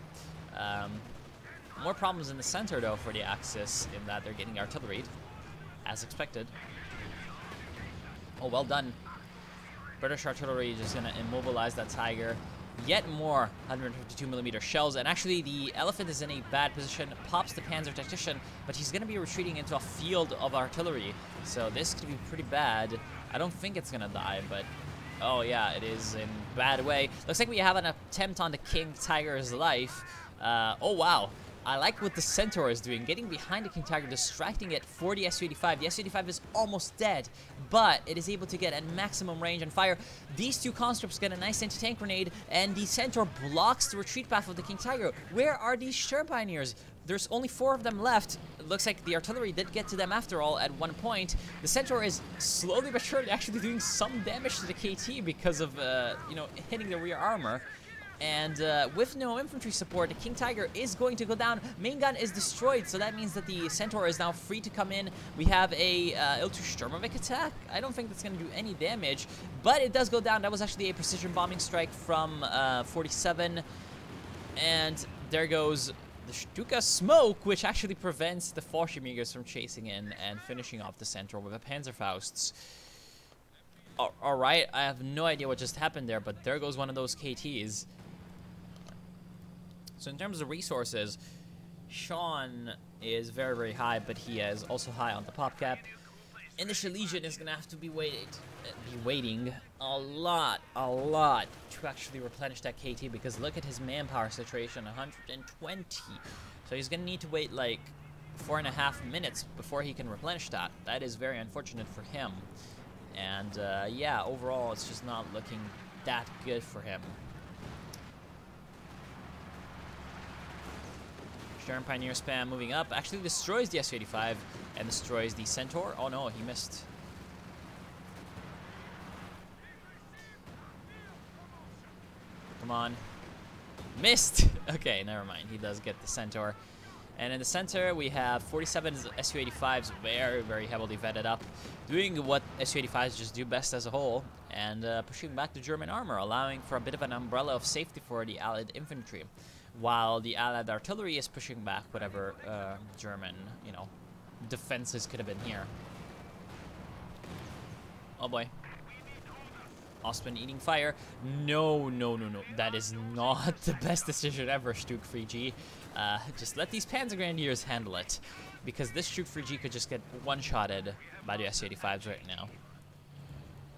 More problems in the center though for the Axis, in that they're getting artilleried, as expected. Oh, well done. British artillery just gonna immobilize that Tiger. Yet more 152mm shells, and actually the Elephant is in a bad position, pops the Panzer Tactician, but he's going to be retreating into a field of artillery, so this could be pretty bad. I don't think it's going to die, but oh yeah, it is in a bad way. Looks like we have an attempt on the King Tiger's life. Oh wow, I like what the Centaur is doing, getting behind the King Tiger, distracting it for the Su-85. The Su-85 is almost dead, but it is able to get at maximum range and fire. These two conscripts get a nice anti-tank grenade, and the Centaur blocks the retreat path of the King Tiger. Where are these Sher Pioneers? There's only 4 of them left. It looks like the artillery did get to them after all at one point. The Centaur is slowly but surely actually doing some damage to the KT because of, you know, hitting the rear armor. And with no infantry support, the King Tiger is going to go down. Main gun is destroyed, so that means that the Centaur is now free to come in. We have a Il-2 attack. I don't think that's going to do any damage, but it does go down. That was actually a precision bombing strike from 47. And there goes the Stuka smoke, which actually prevents the Fallschirmjägers from chasing in and finishing off the Centaur with a Panzerfausts. Alright, I have no idea what just happened there, but there goes one of those KTs. So in terms of resources, Sean is very, very high, but he is also high on the pop cap. Initial Legion is gonna have to be waiting a lot to actually replenish that KT, because look at his manpower situation, 120. So he's gonna need to wait like 4.5 minutes before he can replenish that. That is very unfortunate for him. And yeah, overall it's just not looking that good for him. Stern Pioneer spam moving up, actually destroys the Su-85 and destroys the Centaur. Oh no, he missed. Come on. Missed! Okay, never mind. He does get the Centaur. And in the center, we have 47 Su-85s, very heavily vetted up, doing what Su-85s just do best as a whole, and pushing back the German armor, allowing for a bit of an umbrella of safety for the Allied infantry, while the Allied artillery is pushing back whatever German, you know, defenses could have been here. Oh boy. Ostwind eating fire. No. That is not the best decision ever, Stuk 3G. Just let these Panzer Grenadiers handle it, because this Stuk 3G could just get one-shotted by the Su-85s right now.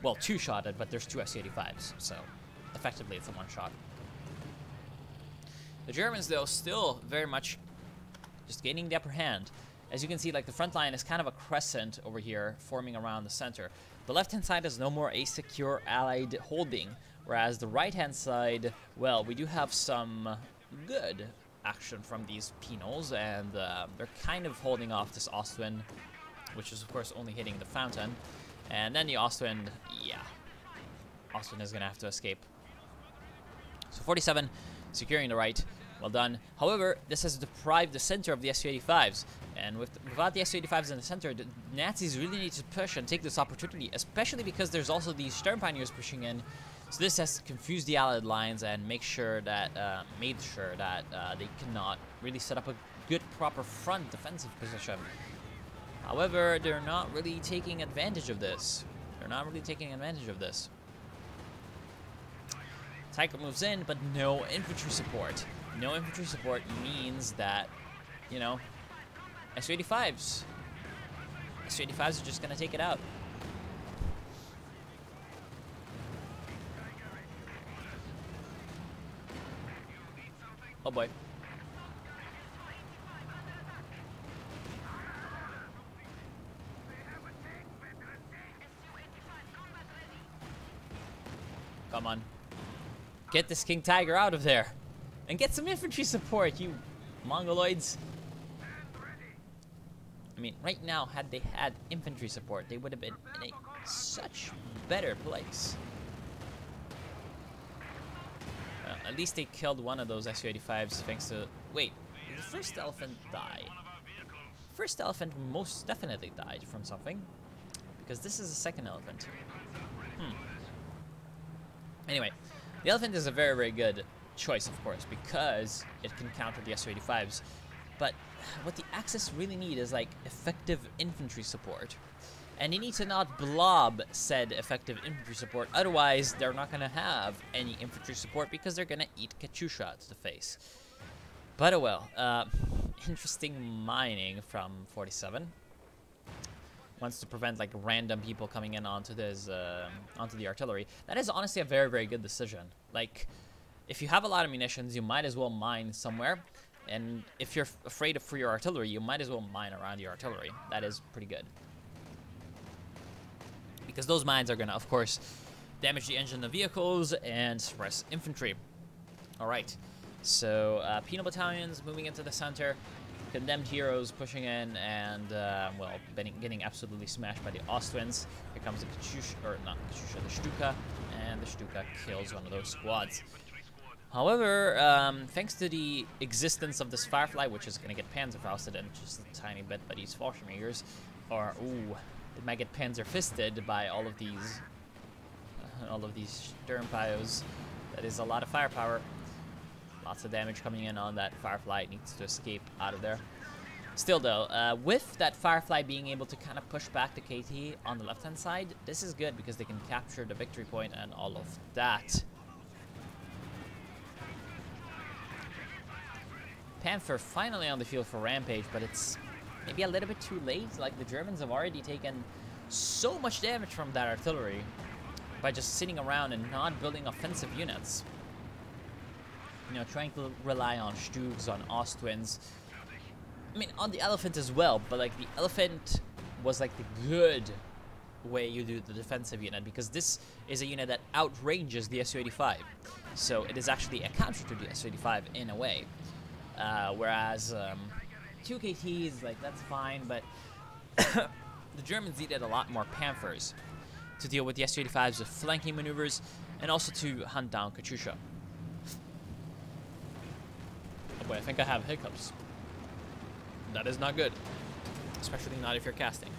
Well, two-shotted, but there's two Su-85s, so effectively it's a one-shot. The Germans, though, still very much just gaining the upper hand. As you can see, like, the front line is kind of a crescent over here, forming around the center. The left-hand side is no more a secure Allied holding, whereas the right-hand side, well, we do have some good action from these Pinols, and they're kind of holding off this Ostwind, which is, of course, only hitting the fountain. And then the Ostwind, yeah. Ostwind is going to have to escape. So 47, securing the right. Well done. However, this has deprived the center of the Su-85s. And without the Su-85s in the center, the Nazis really need to push and take this opportunity, especially because there's also these Stern Pioneers pushing in. So this has confused the Allied lines and made sure that they cannot really set up a good, proper front defensive position. However, they're not really taking advantage of this. Tiger moves in, but no infantry support. No infantry support means that, you know, Su-85s are just gonna take it out. Oh boy. Come on. Get this King Tiger out of there. And get some infantry support, you Mongoloids. I mean, right now, had they had infantry support, they would have been in a such better place. At least they killed one of those Su-85s thanks to... Wait, did the first elephant die? First elephant most definitely died from something, because this is the second elephant. Anyway, the elephant is a very good choice, of course, because it can counter the Su-85s. But what the Axis really need is, like, effective infantry support. And they need to not blob said effective infantry support, otherwise they're not going to have any infantry support because they're going to eat Katyusha to the face. But oh well, interesting mining from 47. Wants to prevent, like, random people coming in onto this, onto the artillery. That is honestly a very good decision. Like, if you have a lot of munitions, you might as well mine somewhere. And if you're afraid for your artillery, you might as well mine around your artillery. That is pretty good. Because those mines are going to, of course, damage the engine of vehicles and suppress infantry. Alright, so penal battalions moving into the center. Condemned heroes pushing in and, well, getting absolutely smashed by the Ostwinds. Here comes the Katyusha, or not Katyusha, the Stuka. And the Stuka kills one of those squads. However, thanks to the existence of this Firefly, which is going to get Panzerfausted in just a tiny bit by these Fallschirmjägers, or, ooh, it might get Panzer-fisted by all of these Sturmpios. That is a lot of firepower. Lots of damage coming in on that Firefly. It needs to escape out of there. Still, though, with that Firefly being able to kind of push back the KT on the left-hand side, this is good because they can capture the victory point and all of that. Panther finally on the field for Rampage, but it's maybe a little bit too late. Like, the Germans have already taken so much damage from that artillery by just sitting around and not building offensive units. You know, trying to rely on Stugs, on Ostwinds. I mean, on the Elephant as well, but like the Elephant was like the good way you do the defensive unit, because this is a unit that outranges the Su-85. So it is actually a counter to the Su-85 in a way. Whereas 2 KTs, like, that's fine, but the Germans needed a lot more Panthers to deal with the Su-85s with flanking maneuvers and also to hunt down Katyusha. Oh boy, I think I have hiccups. That is not good. Especially not if you're casting.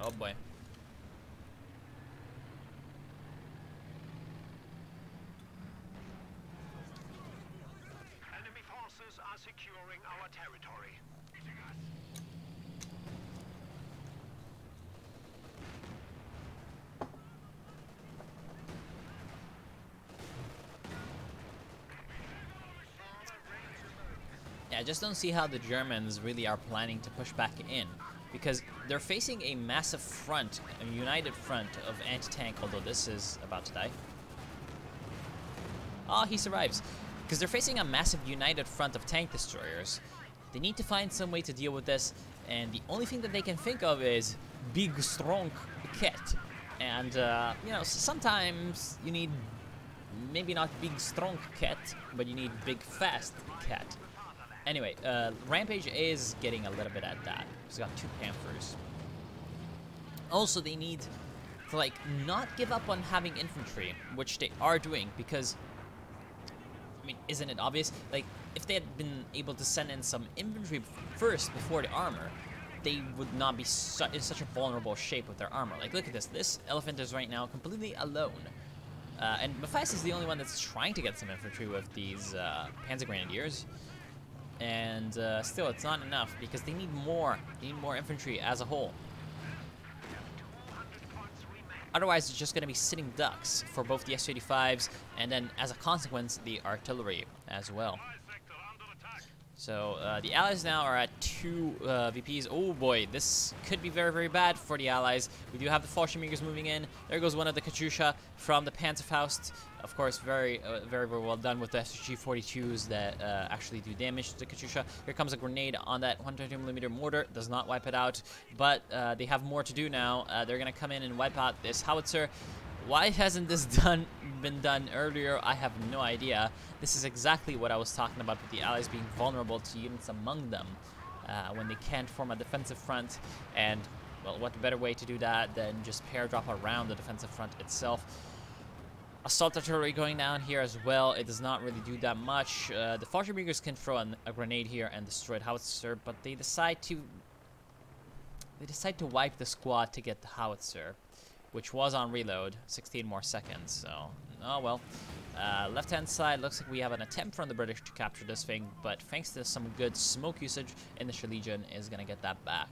Oh boy. Enemy forces are securing our territory. Yeah, I just don't see how the Germans really are planning to push back in, because they're facing a massive front, a united front of anti-tank, although this is about to die. Oh, he survives. Because they're facing a massive united front of tank destroyers. They need to find some way to deal with this, and the only thing that they can think of is big, strong kit. And, you know, sometimes you need maybe not big, strong kit, but you need big, fast kit. Anyway, Rampage is getting a little bit at that. He's got 2 Panthers. Also, they need to, like, not give up on having infantry, which they are doing, because, I mean, isn't it obvious? Like, if they had been able to send in some infantry first before the armor, they would not be in such a vulnerable shape with their armor. Like, look at this. This Elephant is right now completely alone. And Matthias is the only one that's trying to get some infantry with these Panzer Grenadiers. And still, it's not enough, because they need more. They need more infantry as a whole. Otherwise, it's just going to be sitting ducks for both the Su-85s, and then, as a consequence, the artillery as well. So, the Allies now are at 2 VPs. Oh boy, this could be very, very bad for the Allies. We do have the Fallschirmjägers moving in. There goes one of the Katyusha from the Panzerfaust. Of course, very, very well done with the SG-42s that actually do damage to the Katyusha. Here comes a grenade on that 120mm mortar. Does not wipe it out, but they have more to do now. They're going to come in and wipe out this howitzer. Why hasn't this been done earlier? I have no idea. This is exactly what I was talking about with the Allies being vulnerable to units among them when they can't form a defensive front. And, well, what better way to do that than just pair drop around the defensive front itself. Assault artillery going down here as well. It does not really do that much. The Fallschirmjägers can throw a grenade here and destroy the howitzer, but they decide to wipe the squad to get the howitzer, which was on reload. 16 more seconds. So, oh well. Left-hand side looks like we have an attempt from the British to capture this thing, but thanks to some good smoke usage, Indische Legion is gonna get that back.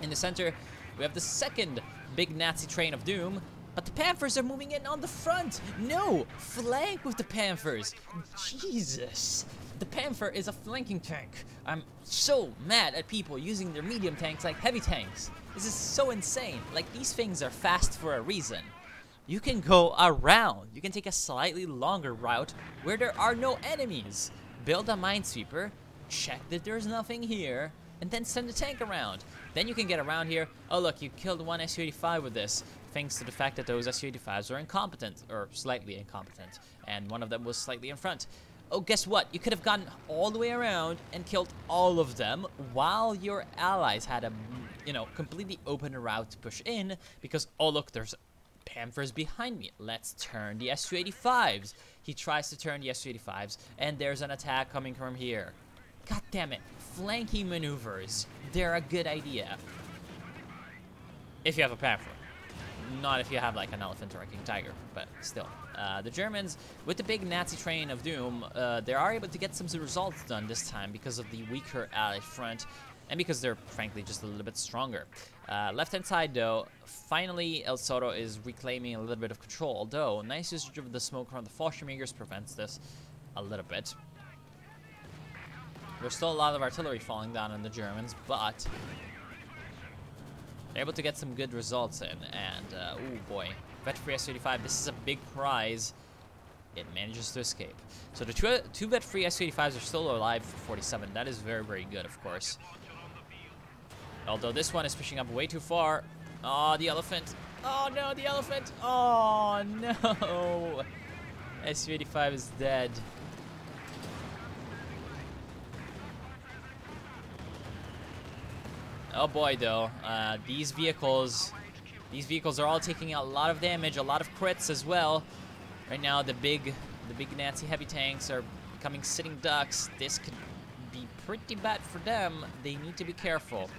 In the center, we have the second big Nazi train of doom. But the Panthers are moving in on the front. No, flank with the Panthers. Jesus. The Panther is a flanking tank. I'm so mad at people using their medium tanks like heavy tanks. This is so insane. Like, these things are fast for a reason. You can go around. You can take a slightly longer route where there are no enemies. Build a minesweeper, check that there's nothing here, and then send the tank around. Then you can get around here. Oh look, you killed one Su-85 with this, thanks to the fact that those Su-85s are incompetent, or slightly incompetent, and one of them was slightly in front. Oh, guess what? You could have gone all the way around and killed all of them while your allies had a, you know, completely open route to push in, because, oh look, there's Panthers behind me. Let's turn the Su-85s. He tries to turn the Su-85s, and there's an attack coming from here. God damn it. Flanking maneuvers. They're a good idea. If you have a Panther. Not if you have like an Elephant or a King Tiger, but still. The Germans, with the big Nazi train of doom, they are able to get some results done this time because of the weaker Allied front, and because they're frankly just a little bit stronger. Left-hand side though, finally El Soro is reclaiming a little bit of control, although nice usage of the smoke from the Fallschirmjägers prevents this a little bit. There's still a lot of artillery falling down on the Germans, but they're able to get some good results in. And, oh boy, vet-free S-35, this is a big prize. It manages to escape. So the two vet-free S-35s are still alive for 47. That is very, very good, of course. Although this one is pushing up way too far. Oh, the elephant. Oh, no, the elephant. Oh, no. S-35 is dead. Oh, boy, though. These vehicles are all taking a lot of damage, a lot of crits as well. Right now, the big Nazi heavy tanks are becoming sitting ducks. This could be pretty bad for them. They need to be careful.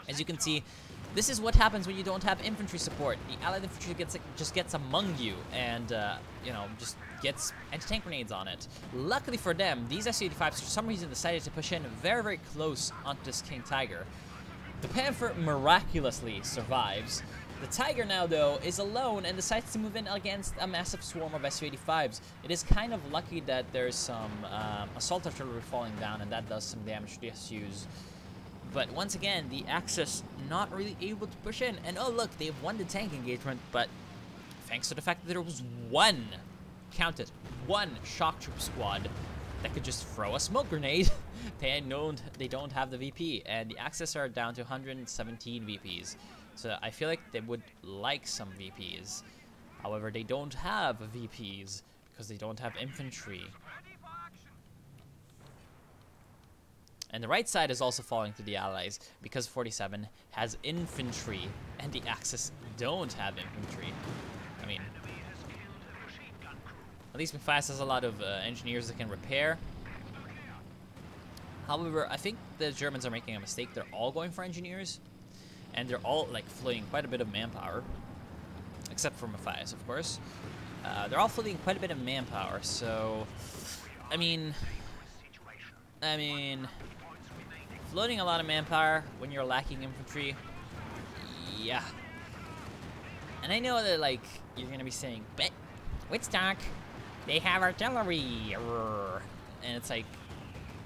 As you can see, this is what happens when you don't have infantry support. The Allied infantry just gets among you and, you know, just gets anti-tank grenades on it. Luckily for them, these S-85s for some reason decided to push in very, very close onto this King Tiger. The Panther miraculously survives. The Tiger now, though, is alone and decides to move in against a massive swarm of Su-85s. It is kind of lucky that there's some assault artillery falling down, and that does some damage to the SUs. But once again, the Axis not really able to push in. And oh look, they've won the tank engagement, but thanks to the fact that there was one, count it, one shock troop squad that could just throw a smoke grenade. They don't have the VP, and the Axis are down to 117 VPs. So I feel like they would like some VPs. However, they don't have VPs because they don't have infantry. And the right side is also falling to the Allies because 47 has infantry and the Axis don't have infantry. I mean, at least Matthias has a lot of engineers that can repair. However, I think the Germans are making a mistake. They're all going for engineers. And they're all, like, floating quite a bit of manpower. Except for Matthias, of course. They're all floating quite a bit of manpower, so... I mean... Floating a lot of manpower when you're lacking infantry... Yeah. And I know that, like, you're gonna be saying, but... Wittstock, they have artillery! And it's like...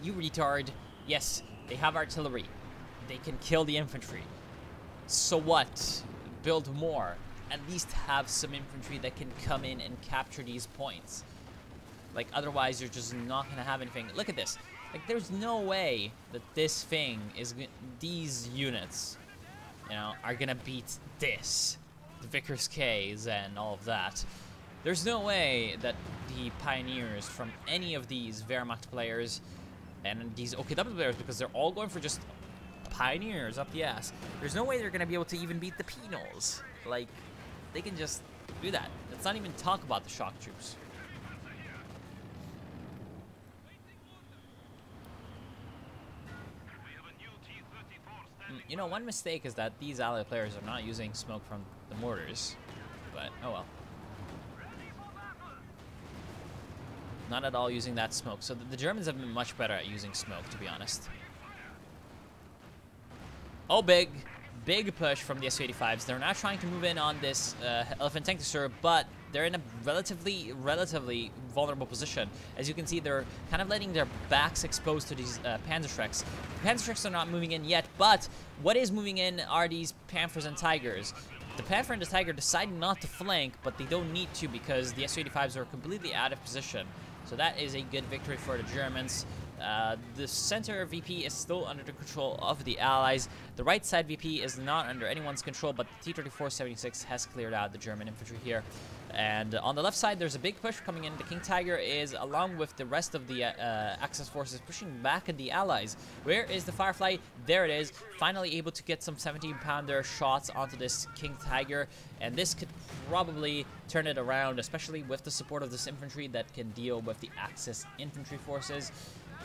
You retard. Yes, they have artillery. They can kill the infantry. So what? Build more. At least have some infantry that can come in and capture these points. Like, otherwise you're just not gonna have anything. Look at this. Like, there's no way that this thing is... These units, you know, are gonna beat this. The Vickers K's and all of that. There's no way that the Pioneers from any of these Wehrmacht players and these OKW players, because they're all going for just... Pioneers up the ass. There's no way they're gonna be able to even beat the Penals. Like, they can just do that. Let's not even talk about the shock troops. You know, one mistake is that these Allied players are not using smoke from the mortars. But, oh well. Not at all using that smoke. So the Germans have been much better at using smoke, to be honest. Oh, big push from the Su-85s. They're not trying to move in on this Elephant tank destroyer, but they're in a relatively vulnerable position. As you can see, they're kind of letting their backs exposed to these Panzerschrecks. The Panzerschrecks are not moving in yet, but what is moving in are these Panthers and Tigers. The Panther and the Tiger decide not to flank, but they don't need to because the Su-85s are completely out of position. So that is a good victory for the Germans. The center VP is still under the control of the Allies. The right side VP is not under anyone's control, but the T-34-76 has cleared out the German infantry here. And on the left side, there's a big push coming in. The King Tiger is, along with the rest of the Axis forces, pushing back at the Allies. Where is the Firefly? There it is. Finally able to get some 17-pounder shots onto this King Tiger. And this could probably turn it around, especially with the support of this infantry that can deal with the Axis infantry forces.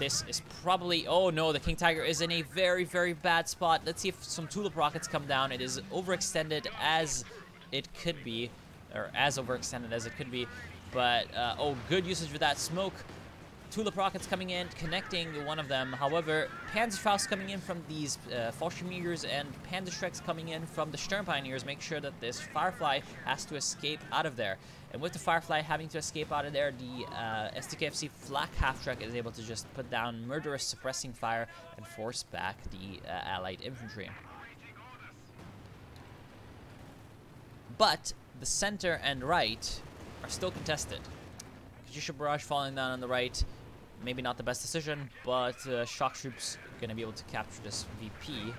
This is probably... Oh no, the King Tiger is in a very, very bad spot. Let's see if some tulip rockets come down. It is overextended as it could be. Or as overextended as it could be. But, oh, good usage of that smoke. Tulip rockets coming in, connecting one of them. However, Panzerfaust coming in from these Fallschirmjägers and Panzerschrecks coming in from the Sturm Pioneers make sure that this Firefly has to escape out of there. And with the Firefly having to escape out of there, the STKFC flak half-track is able to just put down murderous suppressing fire and force back the Allied infantry. But the center and right are still contested. Katyusha Barrage falling down on the right, maybe not the best decision, but shock troops gonna be able to capture this VP.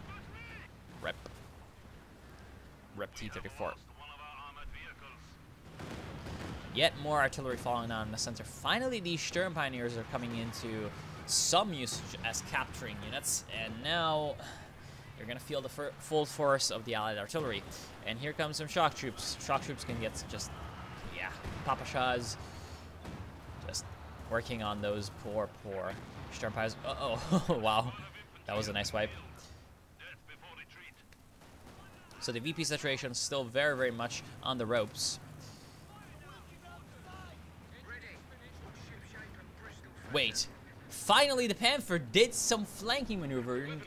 Rep T-34. Yet more artillery falling down in the center. Finally, these Sturm Pioneers are coming into some usage as capturing units, and now you're gonna feel the full force of the Allied artillery. And here comes some shock troops. Shock troops can get just, yeah, Papashas. Just working on those poor Sturm Pioneers. Uh-oh, wow. That was a nice wipe. So the VP situation is still very, very much on the ropes. Wait. Finally, the Panther did some flanking maneuvering,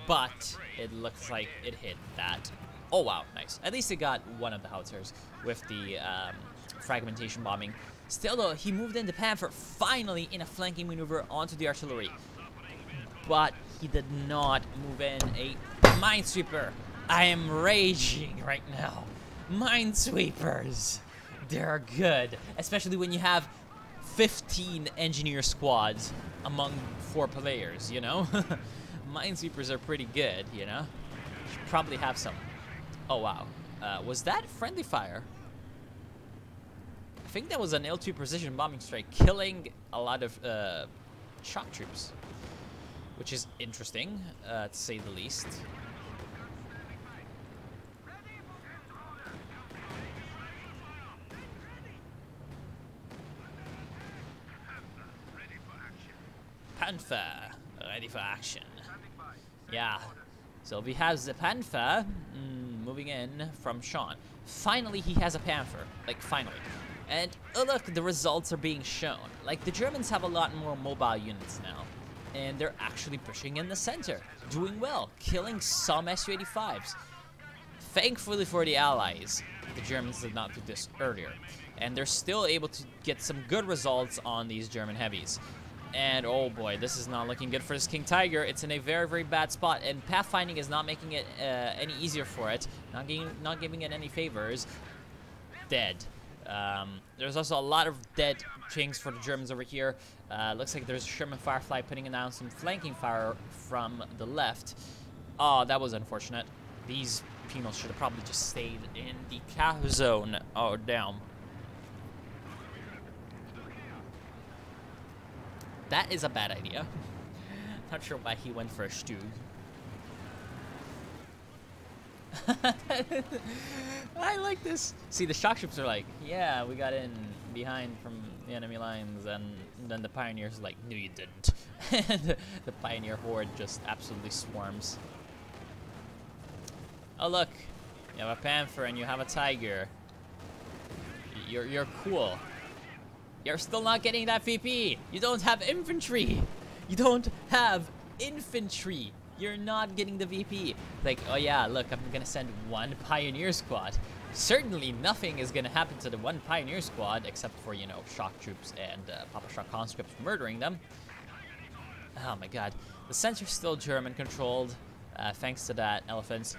but it looks like it hit that. Oh, wow. Nice. At least it got one of the howitzers with the fragmentation bombing. Still, though, he moved in the Panther finally in a flanking maneuver onto the artillery. But he did not move in a Minesweeper. I am raging right now. Minesweepers. They're good. Especially when you have 15 engineer squads among 4 players, you know? Minesweepers are pretty good, you know? Should probably have some. Oh, wow. Was that friendly fire? I think that was an L2 precision bombing strike, killing a lot of shock troops. Which is interesting, to say the least. Panther, ready for action. Yeah. So he has the Panther moving in from Sean. Finally, he has a Panther. Like, finally. And, oh look, the results are being shown. Like, the Germans have a lot more mobile units now. And they're actually pushing in the center. Doing well. Killing some Su-85s. Thankfully for the Allies, the Germans did not do this earlier. And they're still able to get some good results on these German heavies. And oh boy, this is not looking good for this King Tiger. It's in a very, very bad spot, and pathfinding is not making it any easier for it. Not giving it any favors. Dead. There's also a lot of dead Kings for the Germans over here. Looks like there's a Sherman Firefly putting down some flanking fire from the left. Oh, that was unfortunate. These penals should have probably just stayed in the CAF zone. Oh, damn. That is a bad idea. Not sure why he went for a Stug. I like this. See, the shock troops are like, yeah, we got in behind from the enemy lines, and then the Pioneers are like, no, you didn't. And the Pioneer horde just absolutely swarms. Oh, look. You have a Panther and you have a Tiger. You're cool. You're still not getting that VP. You don't have infantry. You don't have infantry. You're not getting the VP. Like, oh yeah, look, I'm gonna send one Pioneer squad. Certainly nothing is gonna happen to the one Pioneer squad except for, you know, shock troops and Papa Shock conscripts murdering them. Oh my god. The center's still German controlled, thanks to that Elephants.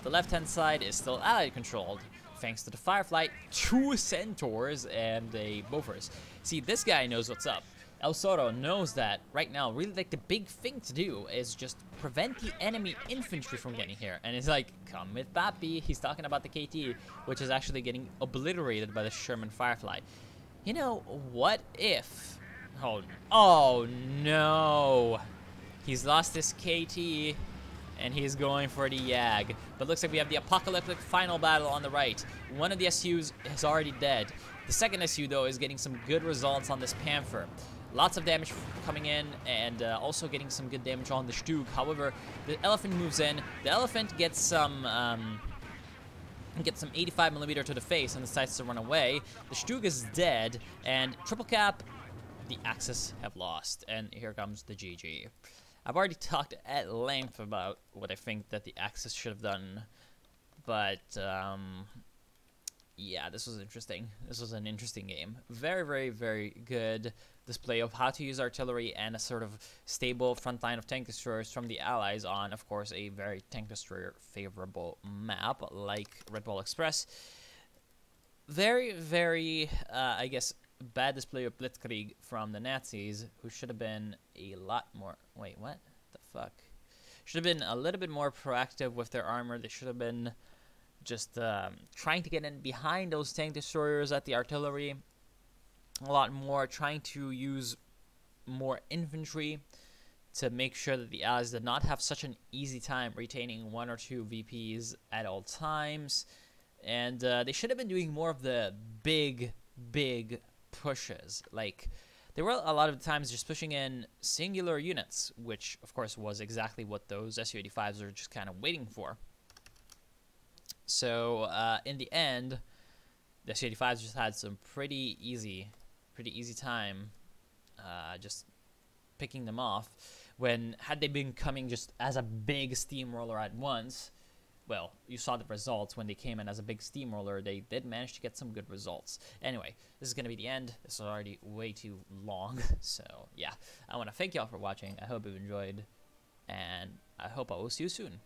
The left-hand side is still Allied controlled, thanks to the Firefly, 2 Centaurs, and a Bofors. See, this guy knows what's up. El Soro knows that right now, really, like, the big thing to do is just prevent the enemy infantry from getting here. And it's like, come with Papi. He's talking about the KT, which is actually getting obliterated by the Sherman Firefly. You know, what if... Oh no! He's lost his KT, and he's going for the Yag. But looks like we have the apocalyptic final battle on the right. One of the SUs is already dead. The second SU, though, is getting some good results on this Panther. Lots of damage coming in, and also getting some good damage on the Stug. However, the Elephant moves in. The Elephant gets some 85mm to the face and decides to run away. The Stug is dead, and Triple Cap the Axis have lost, and here comes the GG. I've already talked at length about what I think that the Axis should have done, but yeah, this was interesting. This was an interesting game. Very, very, very good display of how to use artillery and a sort of stable front line of tank destroyers from the Allies on, of course, a very tank destroyer favorable map like Redball Express. Very, very, I guess, bad display of Blitzkrieg from the Nazis, who should have been a lot more... Wait, what the fuck? Should have been a little bit more proactive with their armor. They should have been just trying to get in behind those tank destroyers at the artillery a lot more, trying to use more infantry to make sure that the Allies did not have such an easy time retaining 1 or 2 VPs at all times. And they should have been doing more of the big pushes. Like, they were a lot of times just pushing in singular units, which of course was exactly what those Su-85s were just kind of waiting for. So in the end, the Su-85s just had some pretty easy time just picking them off. When had they been coming just as a big steamroller at once, well, you saw the results. When they came in as a big steamroller, they did manage to get some good results. Anyway, this is going to be the end. This is already way too long. So, yeah, I want to thank y'all for watching. I hope you've enjoyed, and I hope I will see you soon.